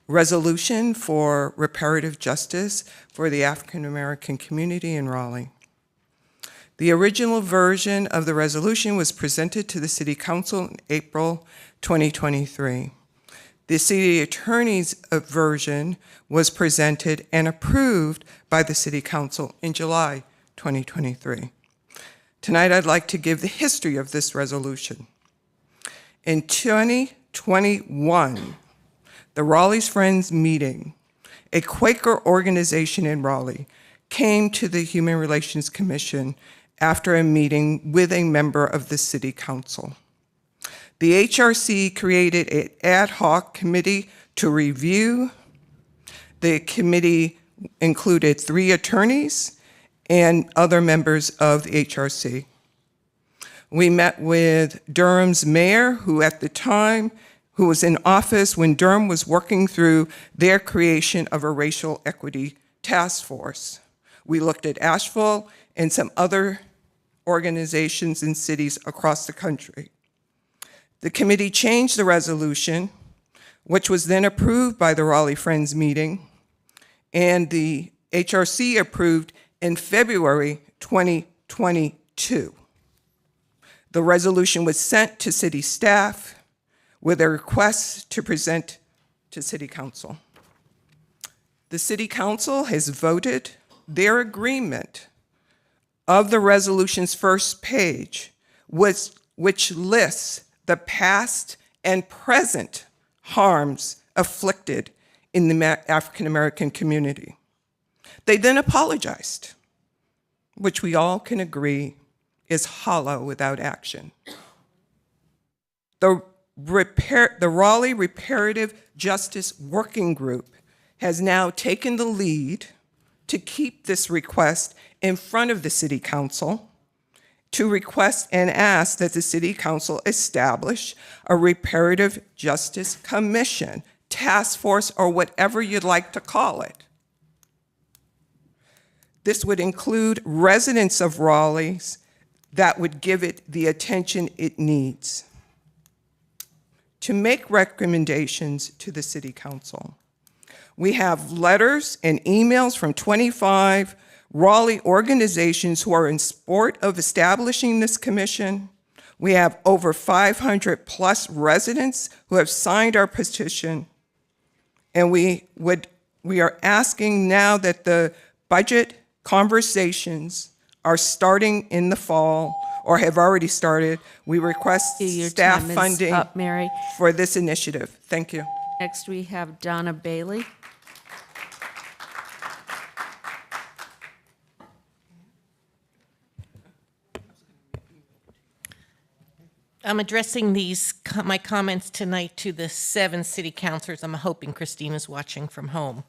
resolution for reparative justice for the African American community in Raleigh. The original version of the resolution was presented to the City Council in April 2023. The City Attorney's version was presented and approved by the City Council in July 2023. Tonight, I'd like to give the history of this resolution. In 2021, the Raleigh's Friends meeting, a Quaker organization in Raleigh, came to the Human Relations Commission after a meeting with a member of the City Council. The HRC created an ad hoc committee to review. The committee included 3 attorneys and other members of the HRC. We met with Durham's mayor, who at the time, who was in office when Durham was working through their creation of a racial equity task force. We looked at Asheville and some other organizations in cities across the country. The committee changed the resolution, which was then approved by the Raleigh Friends meeting, and the HRC approved in February 2022. The resolution was sent to city staff with a request to present to City Council. The City Council has voted their agreement of the resolution's first page, which lists the past and present harms afflicted in the African American community. They then apologized, which we all can agree is hollow without action. The Raleigh Reparative Justice Working Group has now taken the lead to keep this request in front of the City Council, to request and ask that the City Council establish a Reparative Justice Commission, task force, or whatever you'd like to call it. This would include residents of Raleigh's that would give it the attention it needs. to make recommendations to the City Council. We have letters and emails from 25 Raleigh organizations who are in support of establishing this commission. We have over 500 plus residents who have signed our petition. And we are asking now that the budget conversations are starting in the fall or have already started. We request staff funding up, Mary. for this initiative. Thank you. Next, we have Donna Bailey. I'm addressing my comments tonight to the 7 city councilors. I'm hoping Christina's watching from home.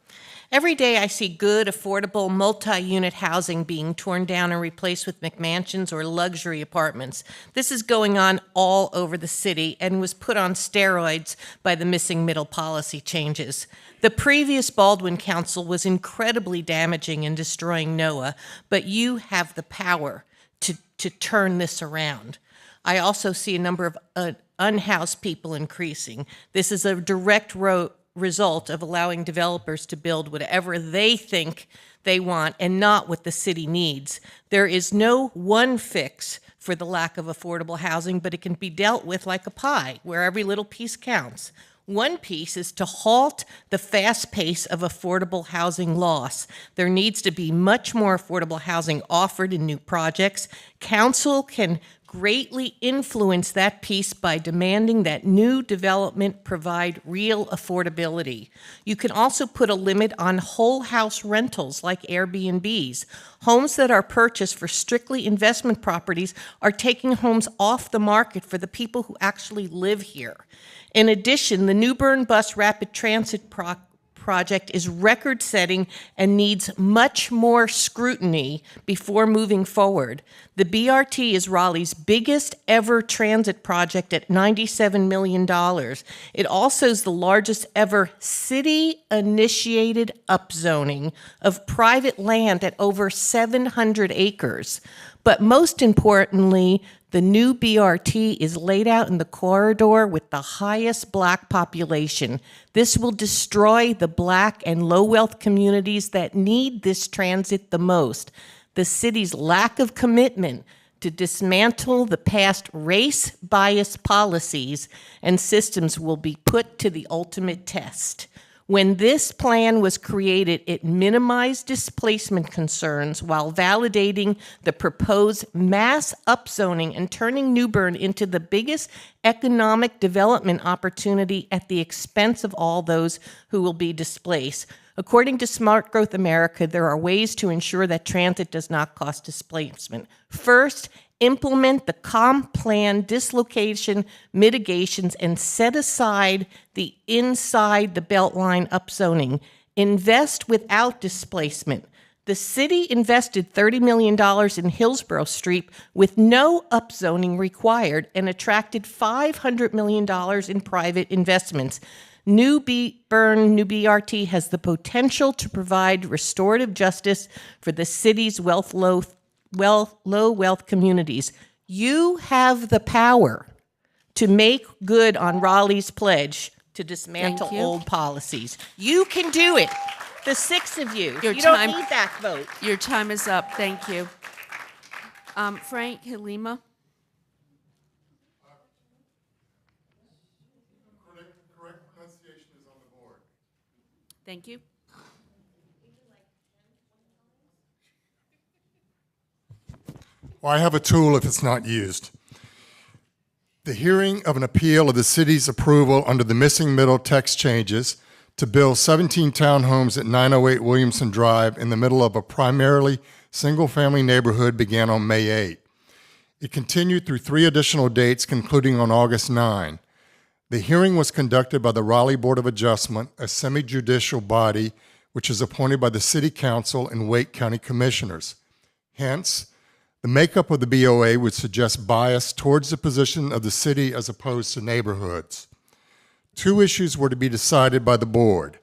Every day I see good, affordable, multi-unit housing being torn down and replaced with McMansions or luxury apartments. This is going on all over the city and was put on steroids by the missing middle policy changes. The previous Baldwin Council was incredibly damaging in destroying NOAA, but you have the power to turn this around. I also see a number of unhoused people increasing. This is a direct result of allowing developers to build whatever they think they want and not what the city needs. There is no one fix for the lack of affordable housing, but it can be dealt with like a pie, where every little piece counts. One piece is to halt the fast pace of affordable housing loss. There needs to be much more affordable housing offered in new projects. Council can greatly influence that piece by demanding that new development provide real affordability. You can also put a limit on whole house rentals like Airbnbs. Homes that are purchased for strictly investment properties are taking homes off the market for the people who actually live here. In addition, the New Bern Bus Rapid Transit project is record-setting and needs much more scrutiny before moving forward. The BRT is Raleigh's biggest ever transit project at $97 million. It also is the largest ever city-initiated upzoning of private land at over 700 acres. But most importantly, the new BRT is laid out in the corridor with the highest Black population. This will destroy the Black and low-wealth communities that need this transit the most. The city's lack of commitment to dismantle the past race-biased policies and systems will be put to the ultimate test. When this plan was created, it minimized displacement concerns while validating the proposed mass upzoning and turning New Bern into the biggest economic development opportunity at the expense of all those who will be displaced. According to Smart Growth America, there are ways to ensure that transit does not cause displacement. First, implement the comp plan dislocation mitigations and set aside the inside the Beltline upzoning. Invest without displacement. The city invested $30 million in Hillsborough Street with no upzoning required and attracted $500 million in private investments. New BRT has the potential to provide restorative justice for the city's low wealth communities. You have the power to make good on Raleigh's pledge to dismantle old policies. You can do it. The 6 of you. You don't need that vote. Your time is up. Thank you. Frank Halima. Correct pronunciation is on the board. Thank you. Well, I have a tool if it's not used. The hearing of an appeal of the city's approval under the missing middle text changes to build 17 townhomes at 908 Williamson Drive in the middle of a primarily single-family neighborhood began on May 8. It continued through 3 additional dates, concluding on August 9. The hearing was conducted by the Raleigh Board of Adjustment, a semi-judicial body which is appointed by the City Council and Wake County Commissioners. Hence, the makeup of the BOA would suggest bias towards the position of the city as opposed to neighborhoods. 2 issues were to be decided by the board.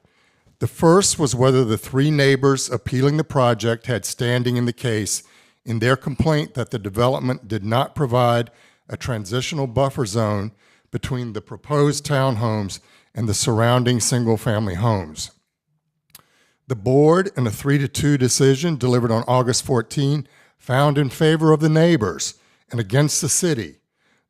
The first was whether the 3 neighbors appealing the project had standing in the case in their complaint that the development did not provide a transitional buffer zone between the proposed townhomes and the surrounding single-family homes. The board, in a 3-2 decision delivered on August 14, found in favor of the neighbors and against the city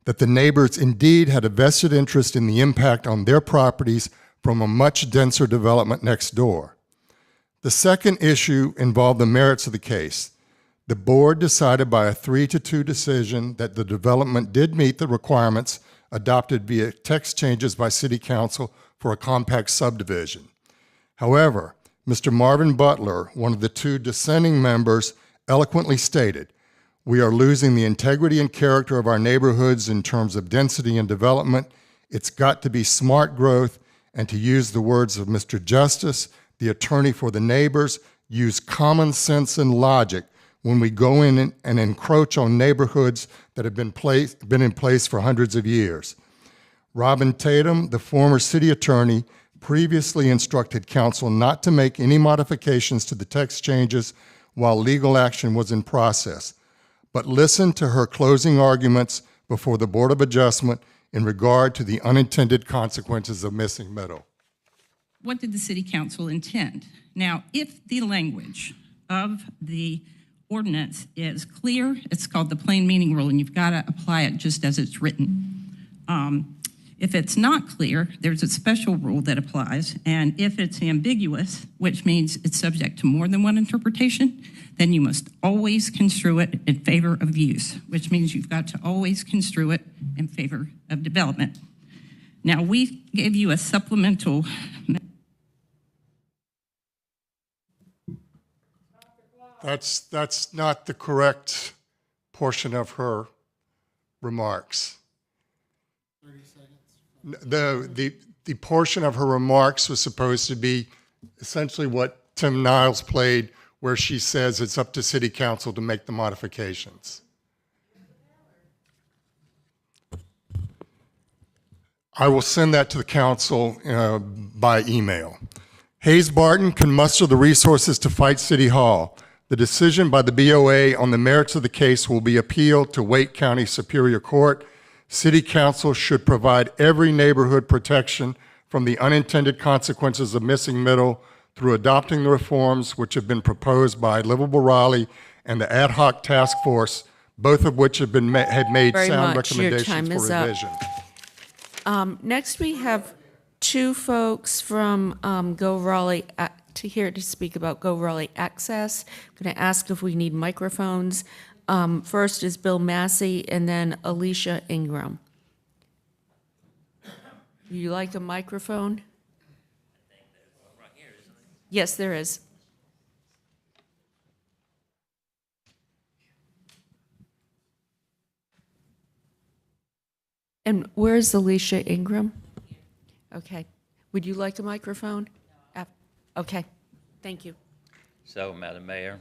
that the neighbors indeed had a vested interest in the impact on their properties from a much denser development next door. The second issue involved the merits of the case. The board decided by a 3-2 decision that the development did meet the requirements adopted via text changes by City Council for a compact subdivision. However, Mr. Marvin Butler, one of the two dissenting members, eloquently stated, "We are losing the integrity and character of our neighborhoods in terms of density and development. It's got to be smart growth, and to use the words of Mr. Justice, the attorney for the neighbors, use common sense and logic when we go in and encroach on neighborhoods that have been in place for hundreds of years." Robin Tatum, the former city attorney, previously instructed council not to make any modifications to the text changes while legal action was in process, but listened to her closing arguments before the Board of Adjustment in regard to the unintended consequences of missing middle. What did the City Council intend? Now, if the language of the ordinance is clear, it's called the plain meaning rule, and you've got to apply it just as it's written. If it's not clear, there's a special rule that applies, and if it's ambiguous, which means it's subject to more than one interpretation, then you must always construe it in favor of use, which means you've got to always construe it in favor of development. Now, we gave you a supplemental. That's not the correct portion of her remarks. 30 seconds. The portion of her remarks was supposed to be essentially what Tim Niles played, where she says it's up to City Council to make the modifications. I will send that to the council by email. Hayes Barton can muster the resources to fight City Hall. The decision by the BOA on the merits of the case will be appealed to Wake County Superior Court. City Council should provide every neighborhood protection from the unintended consequences of missing middle through adopting the reforms which have been proposed by Livable Raleigh and the ad hoc task force, both of which have made Very sound much. Your recommendations time for is up. revision. Next, we have two folks from Go Raleigh here to speak about Go Raleigh Access. I'm going to ask if we need microphones. First is Bill Massey and then Alicia Ingram. Would you like a microphone? Yes, there is. And where's Alicia Ingram? Okay. Would you like a microphone? Okay. Thank you. So, Madam Mayor,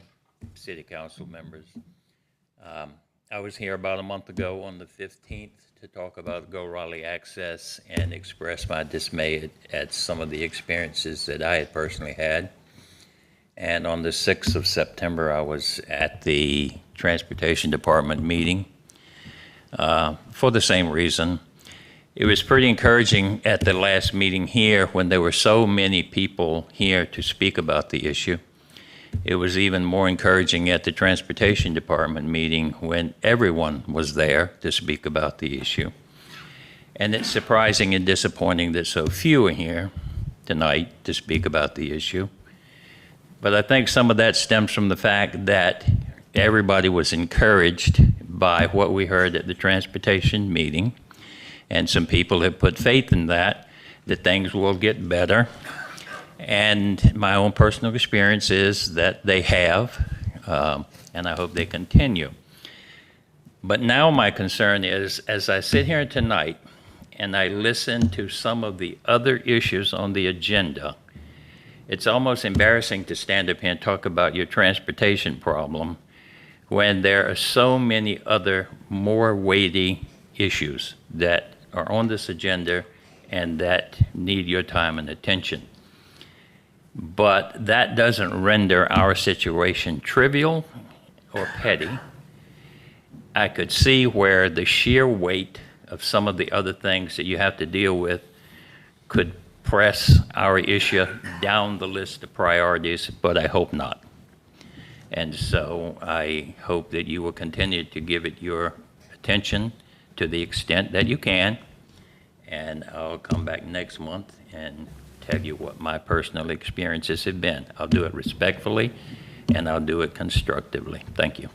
City Council members, I was here about a month ago on the 15th to talk about Go Raleigh Access and express my dismay at some of the experiences that I had personally had. And on the 6th of September, I was at the Transportation Department meeting for the same reason. It was pretty encouraging at the last meeting here when there were so many people here to speak about the issue. It was even more encouraging at the Transportation Department meeting when everyone was there to speak about the issue. And it's surprising and disappointing that so few are here tonight to speak about the issue. But I think some of that stems from the fact that everybody was encouraged by what we heard at the transportation meeting. And some people have put faith in that things will get better. And my own personal experience is that they have, and I hope they continue. But now my concern is, as I sit here tonight and I listen to some of the other issues on the agenda, it's almost embarrassing to stand up here and talk about your transportation problem when there are so many other more weighty issues that are on this agenda and that need your time and attention. But that doesn't render our situation trivial or petty. I could see where the sheer weight of some of the other things that you have to deal with could press our issue down the list of priorities, but I hope not. And so I hope that you will continue to give it your attention to the extent that you can, and I'll come back next month and tell you what my personal experiences have been. I'll do it respectfully, and I'll do it constructively. Thank you.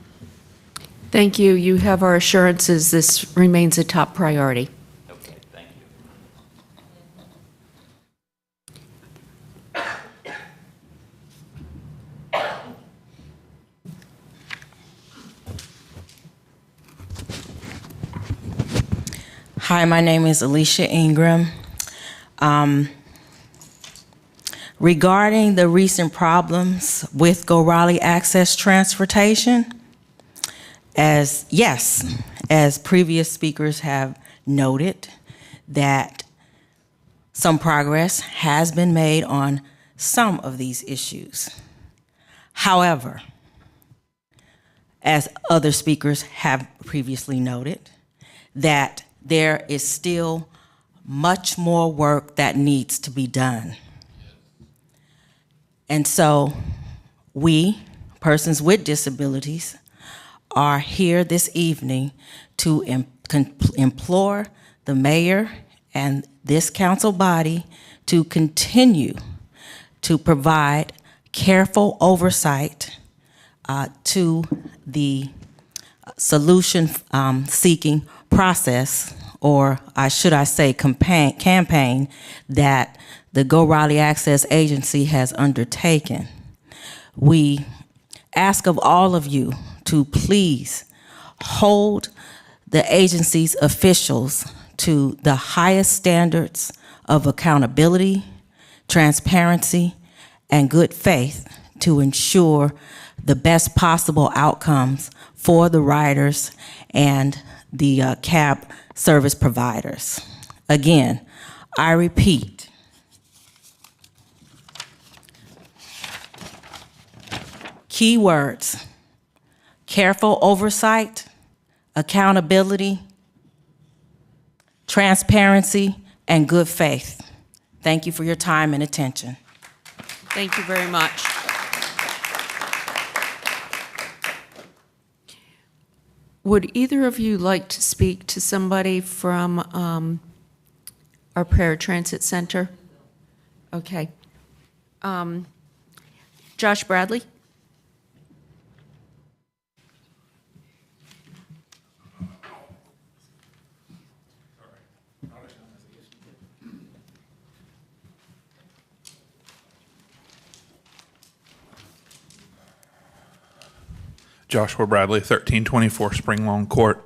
Thank you. You have our assurances this remains a top priority. Okay, thank you. Hi, my name is Alicia Ingram. Regarding the recent problems with Go Raleigh Access Transportation, as previous speakers have noted, that some progress has been made on some of these issues. However, as other speakers have previously noted, that there is still much more work that needs to be done. And so we, persons with disabilities, are here this evening to implore the mayor and this council body to continue to provide careful oversight to the solution seeking process, or should I say campaign that the Go Raleigh Access Agency has undertaken. We ask of all of you to please hold the agency's officials to the highest standards of accountability, transparency, and good faith to ensure the best possible outcomes for the riders and the cab service providers. Again, I repeat, keywords: careful oversight, accountability, transparency, and good faith. Thank you for your time and attention. Thank you very much. Would either of you like to speak to somebody from our Paratransit Center? Okay. Josh Bradley? Joshua Bradley, 1324 Spring Lawn Court.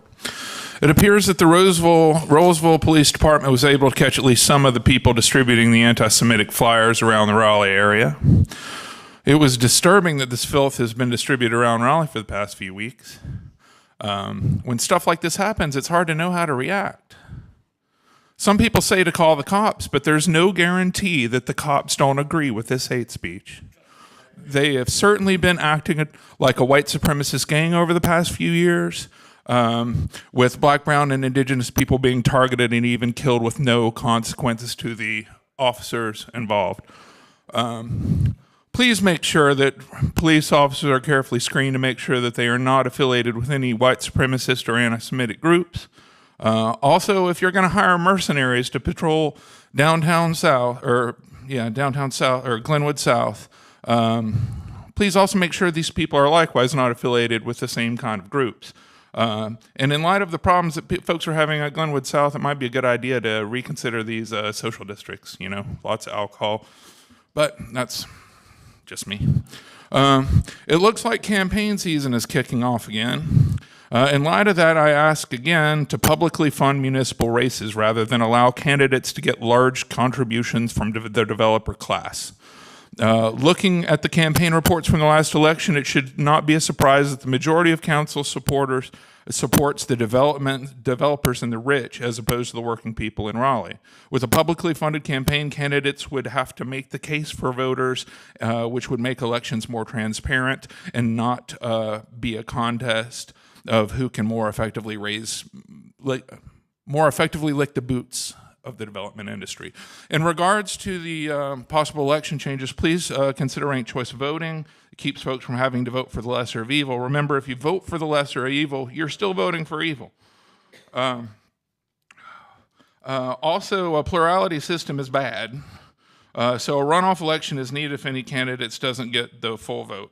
It appears that the Roseville Police Department was able to catch at least some of the people distributing the anti-Semitic flyers around the Raleigh area. It was disturbing that this filth has been distributed around Raleigh for the past few weeks. When stuff like this happens, it's hard to know how to react. Some people say to call the cops, but there's no guarantee that the cops don't agree with this hate speech. They have certainly been acting like a white supremacist gang over the past few years, with black, brown, and indigenous people being targeted and even killed with no consequences to the officers involved. Please make sure that police officers are carefully screened to make sure that they are not affiliated with any white supremacist or anti-Semitic groups. Also, if you're going to hire mercenaries to patrol downtown South or Glenwood South, please also make sure these people are likewise not affiliated with the same kind of groups. And in light of the problems that folks are having at Glenwood South, it might be a good idea to reconsider these social districts, lots of alcohol. But that's just me. It looks like campaign season is kicking off again. In light of that, I ask again to publicly fund municipal races rather than allow candidates to get large contributions from the developer class. Looking at the campaign reports from the last election, it should not be a surprise that the majority of council supporters supports the developers and the rich as opposed to the working people in Raleigh. With a publicly funded campaign, candidates would have to make the case for voters, which would make elections more transparent and not be a contest of who can more effectively raise more effectively lick the boots of the development industry. In regards to the possible election changes, please consider ranked choice voting. It keeps folks from having to vote for the lesser of evil. Remember, if you vote for the lesser of evil, you're still voting for evil. Also, a plurality system is bad. So a runoff election is needed if any candidates doesn't get the full vote.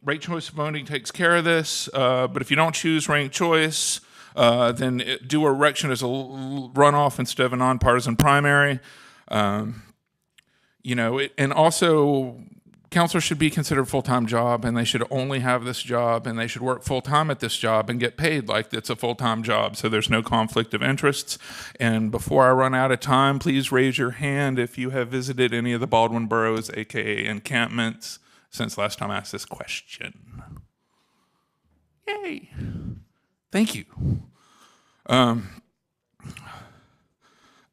Ranked choice voting takes care of this, but if you don't choose ranked choice, then do a election as a runoff instead of a nonpartisan primary. And also, counselors should be considered a full-time job, and they should only have this job, and they should work full-time at this job and get paid like it's a full-time job, so there's no conflict of interests. And before I run out of time, please raise your hand if you have visited any of the Baldwin boroughs, aka encampments, since last time I asked this question. Yay! Thank you.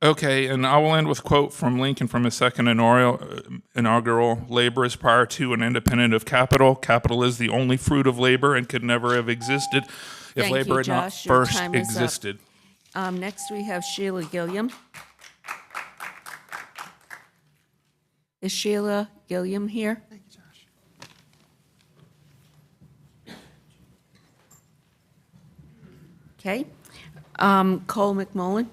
Okay, and I will end with a quote from Lincoln from his second inaugural, labor is prior to and independent of capital. Capital is the only fruit of labor and could never have existed if labor had not first existed. Next we have Sheila Gilliam. Is Sheila Gilliam here? Okay. Cole McMullen.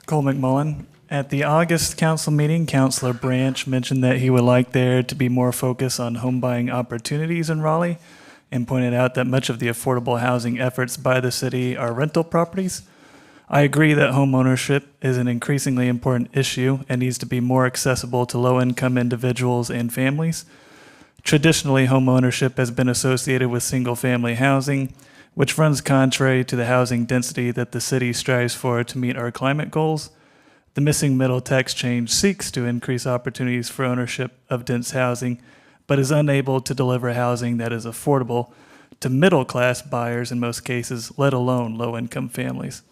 Cole McMullen. At the August council meeting, Councilor Branch mentioned that he would like there to be more focus on home buying opportunities in Raleigh and pointed out that much of the affordable housing efforts by the city are rental properties. I agree that home ownership is an increasingly important issue and needs to be more accessible to low-income individuals and families. Traditionally, home ownership has been associated with single-family housing, which runs contrary to the housing density that the city strives for to meet our climate goals. The missing middle tax change seeks to increase opportunities for ownership of dense housing, but is unable to deliver housing that is affordable to middle-class buyers in most cases, let alone low-income families.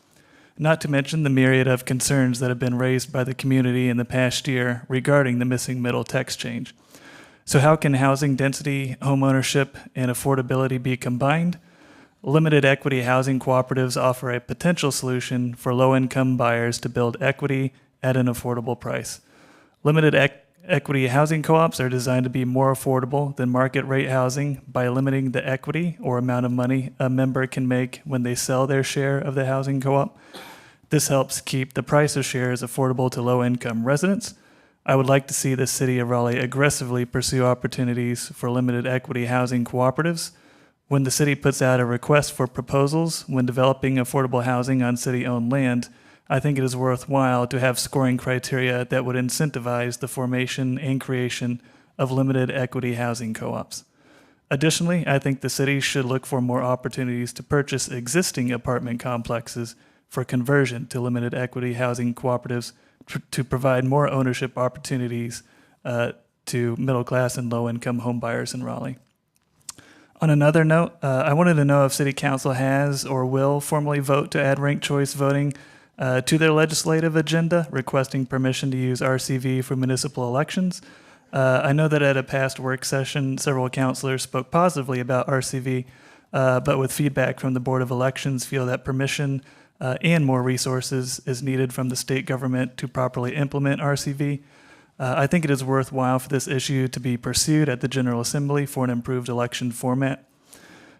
Not to mention the myriad of concerns that have been raised by the community in the past year regarding the missing middle tax change. So how can housing density, home ownership, and affordability be combined? Limited equity housing cooperatives offer a potential solution for low-income buyers to build equity at an affordable price. Limited equity housing co-ops are designed to be more affordable than market rate housing by limiting the equity or amount of money a member can make when they sell their share of the housing co-op. This helps keep the price of shares affordable to low-income residents. I would like to see the city of Raleigh aggressively pursue opportunities for limited equity housing cooperatives. When the city puts out a request for proposals when developing affordable housing on city-owned land, I think it is worthwhile to have scoring criteria that would incentivize the formation and creation of limited equity housing co-ops. Additionally, I think the city should look for more opportunities to purchase existing apartment complexes for conversion to limited equity housing cooperatives to provide more ownership opportunities to middle-class and low-income homebuyers in Raleigh. On another note, I wanted to know if City Council has or will formally vote to add ranked choice voting to their legislative agenda, requesting permission to use RCV for municipal elections. I know that at a past work session, several councilors spoke positively about RCV, but with feedback from the Board of Elections, feel that permission and more resources is needed from the state government to properly implement RCV. I think it is worthwhile for this issue to be pursued at the General Assembly for an improved election format.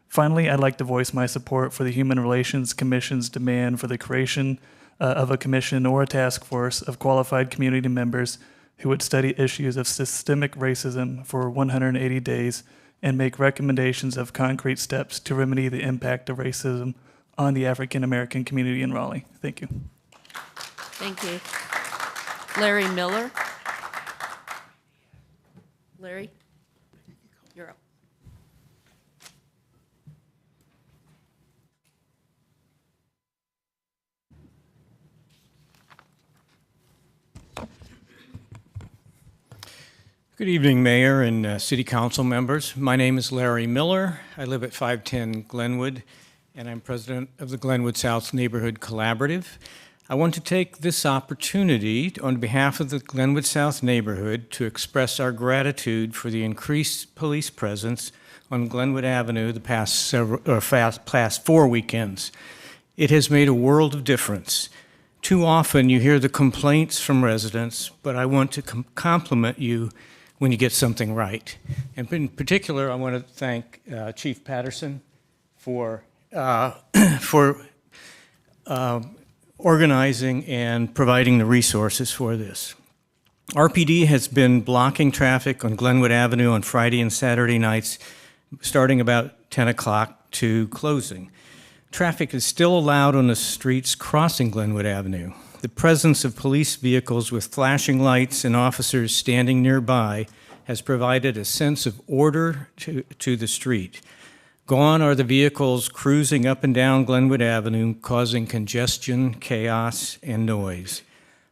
Finally, I'd like to voice my support for the Human Relations Commission's demand for the creation of a commission or a task force of qualified community members who would study issues of systemic racism for 180 days and make recommendations of concrete steps to remedy the impact of racism on the African American community in Raleigh. Thank you. Thank you. Larry Miller. Larry, you're up. Good evening, Mayor and City Council members. My name is Larry Miller. I live at 510 Glenwood, and I'm president of the Glenwood South Neighborhood Collaborative. I want to take this opportunity on behalf of the Glenwood South neighborhood to express our gratitude for the increased police presence on Glenwood Avenue the past 4 weekends. It has made a world of difference. Too often you hear the complaints from residents, but I want to compliment you when you get something right. And in particular, I want to thank Chief Patterson for organizing and providing the resources for this. RPD has been blocking traffic on Glenwood Avenue on Friday and Saturday nights, starting about 10 o'clock to closing. Traffic is still allowed on the streets crossing Glenwood Avenue. The presence of police vehicles with flashing lights and officers standing nearby has provided a sense of order to the street. Gone are the vehicles cruising up and down Glenwood Avenue, causing congestion, chaos, and noise.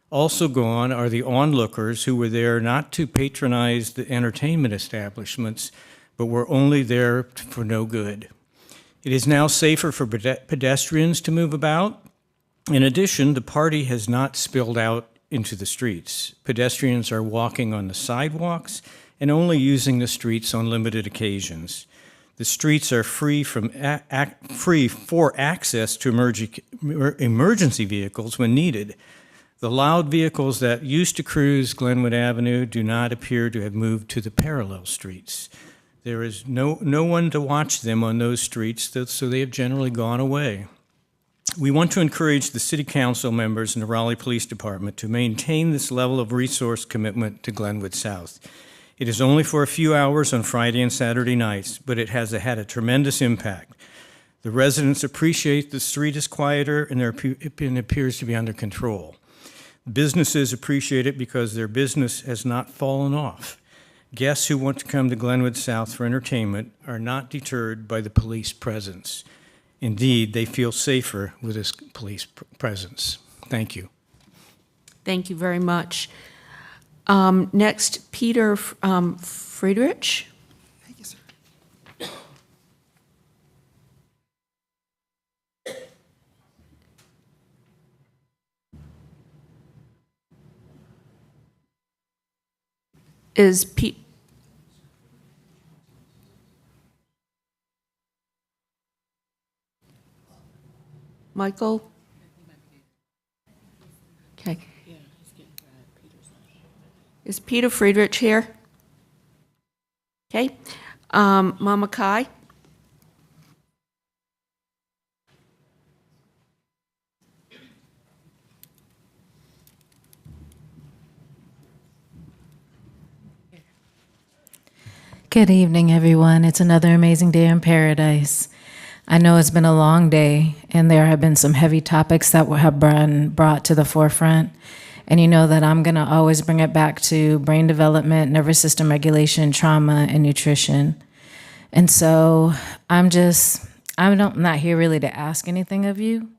Also gone are the onlookers who were there not to patronize the entertainment establishments, but were only there for no good. It is now safer for pedestrians to move about. In addition, the party has not spilled out into the streets. Pedestrians are walking on the sidewalks and only using the streets on limited occasions. The streets are free for access to emergency vehicles when needed. The loud vehicles that used to cruise Glenwood Avenue do not appear to have moved to the parallel streets. There is no one to watch them on those streets, so they have generally gone away. We want to encourage the City Council members and the Raleigh Police Department to maintain this level of resource commitment to Glenwood South. It is only for a few hours on Friday and Saturday nights, but it has had a tremendous impact. The residents appreciate the street is quieter and it appears to be under control. Businesses appreciate it because their business has not fallen off. Guests who want to come to Glenwood South for entertainment are not deterred by the police presence. Indeed, they feel safer with this police presence. Thank you. Thank you very much. Next, Peter Friedrich. Thank you, sir. Is Michael? Okay. Is Peter Friedrich here? Okay. Mama Kai? Good evening, everyone. It's another amazing day in paradise. I know it's been a long day, and there have been some heavy topics that have been brought to the forefront. And you know that I'm going to always bring it back to brain development, nervous system regulation, trauma, and nutrition. And so I'm not here really to ask anything of you,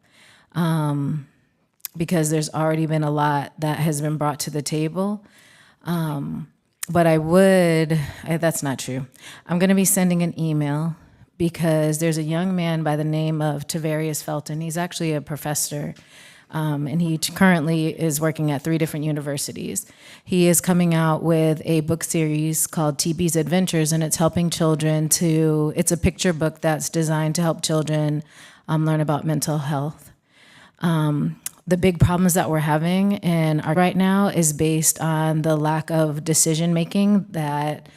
because there's already been a lot that has been brought to the table. But that's not true. I'm going to be sending an email because there's a young man by the name of Tavarius Felton. He's actually a professor, and he currently is working at 3 different universities. He is coming out with a book series called TB's Adventures, and it's helping children it's a picture book that's designed to help children learn about mental health. The big problems that we're having right now is based on the lack of decision making that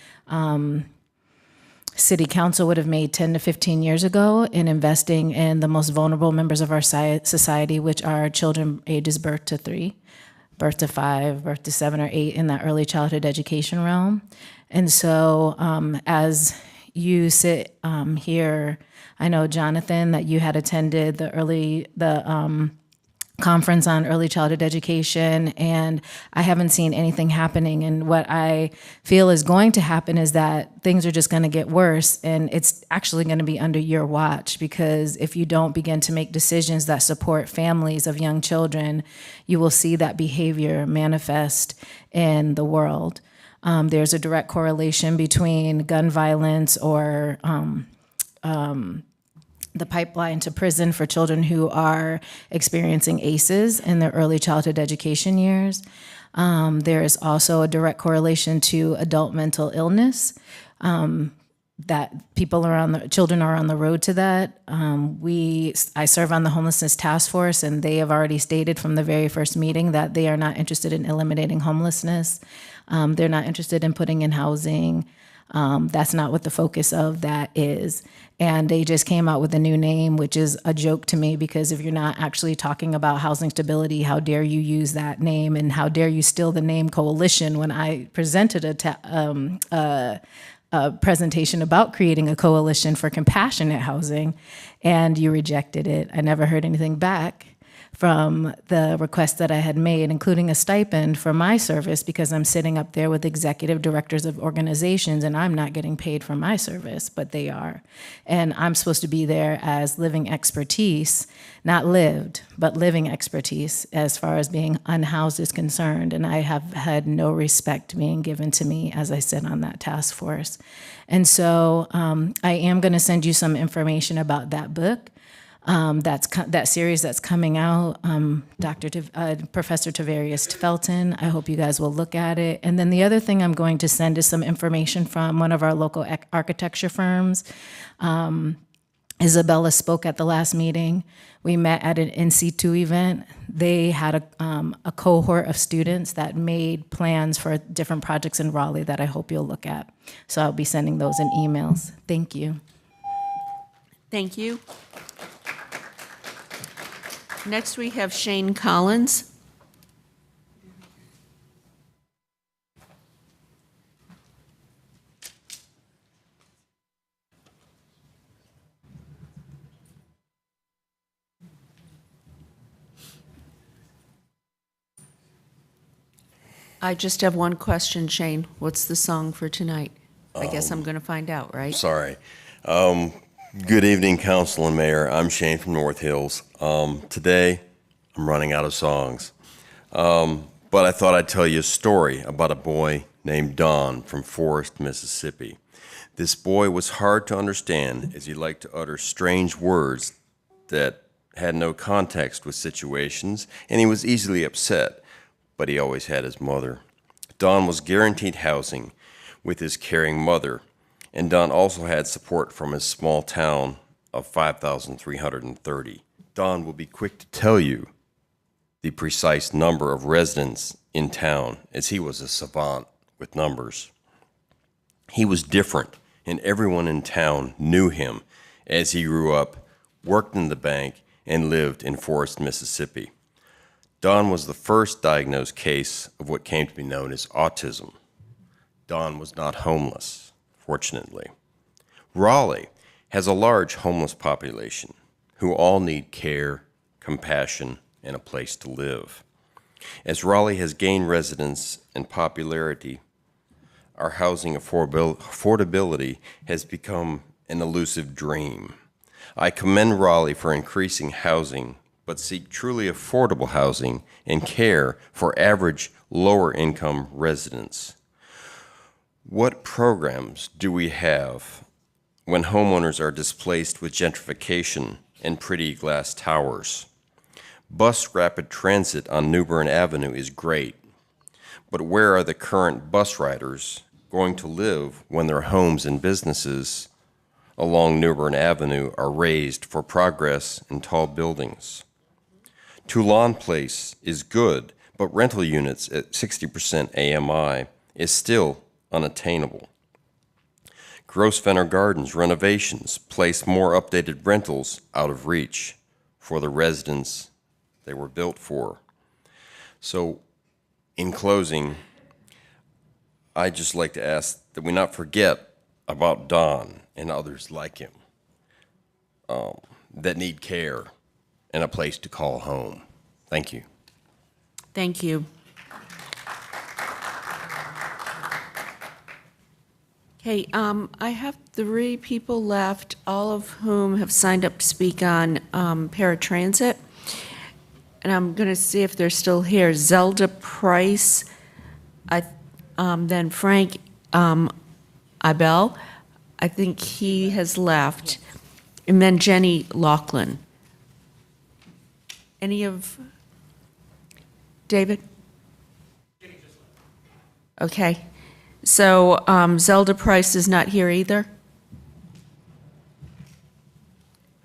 City Council would have made 10 to 15 years ago in investing in the most vulnerable members of our society, which are children ages birth to 3, birth to 5, birth to 7 or 8 in that early childhood education realm. And so as you sit here, I know, Jonathan, that you had attended the conference on early childhood education, and I haven't seen anything happening. And what I feel is going to happen is that things are just going to get worse, and it's actually going to be under your watch, because if you don't begin to make decisions that support families of young children, you will see that behavior manifest in the world. There's a direct correlation between gun violence or the pipeline to prison for children who are experiencing ACEs in their early childhood education years. There is also a direct correlation to adult mental illness. That children are on the road to that. I serve on the homelessness task force, and they have already stated from the very first meeting that they are not interested in eliminating homelessness. They're not interested in putting in housing. That's not what the focus of that is. And they just came out with a new name, which is a joke to me, because if you're not actually talking about housing stability, how dare you use that name, and how dare you steal the name coalition when I presented a presentation about creating a coalition for compassionate housing, and you rejected it. I never heard anything back from the request that I had made, including a stipend for my service, because I'm sitting up there with executive directors of organizations and I'm not getting paid for my service, but they are. And I'm supposed to be there as living expertise, not lived, but living expertise as far as being unhoused is concerned. And I have had no respect being given to me as I sit on that task force. And so I am going to send you some information about that book. That series that's coming out, Professor Tavarius Felton. I hope you guys will look at it. And then the other thing I'm going to send is some information from one of our local architecture firms. Isabella spoke at the last meeting. We met at an in situ event. They had a cohort of students that made plans for different projects in Raleigh that I hope you'll look at. So I'll be sending those in emails. Thank you. Thank you. Next, we have Shane Collins. I just have one question, Shane. What's the song for tonight? I guess I'm going to find out, right? Sorry. Good evening, Council and Mayor. I'm Shane from North Hills. Today, I'm running out of songs. But I thought I'd tell you a story about a boy named Don from Forest, Mississippi. This boy was hard to understand as he liked to utter strange words that had no context with situations, and he was easily upset, but he always had his mother. Don was guaranteed housing with his caring mother, and Don also had support from his small town of 5,330. Don will be quick to tell you the precise number of residents in town, as he was a savant with numbers. He was different, and everyone in town knew him as he grew up, worked in the bank, and lived in Forest, Mississippi. Don was the first diagnosed case of what came to be known as autism. Don was not homeless, fortunately. Raleigh has a large homeless population who all need care, compassion, and a place to live. As Raleigh has gained residents and popularity, our housing affordability has become an elusive dream. I commend Raleigh for increasing housing, but seek truly affordable housing and care for average lower-income residents. What programs do we have when homeowners are displaced with gentrification and pretty glass towers? Bus rapid transit on New Bern Avenue is great, but where are the current bus riders going to live when their homes and businesses along New Bern Avenue are raised for progress in tall buildings? Toulon Place is good, but rental units at 60% AMI is still unattainable. Grosvenor Gardens renovations place more updated rentals out of reach for the residents they were built for. So, in closing, I'd just like to ask that we not forget about Don and others like him that need care and a place to call home. Thank you. Thank you. Okay, I have 3 people left, all of whom have signed up to speak on paratransit. And I'm going to see if they're still here. Zelda Price, then Frank Ibel. I think he has left. And then Jenny Laughlin. Any of, David? Okay. So Zelda Price is not here either?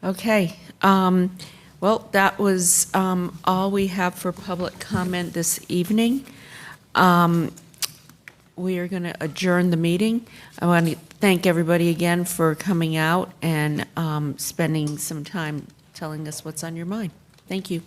Okay. Well, that was all we have for public comment this evening. We are going to adjourn the meeting. I want to thank everybody again for coming out and spending some time telling us what's on your mind. Thank you.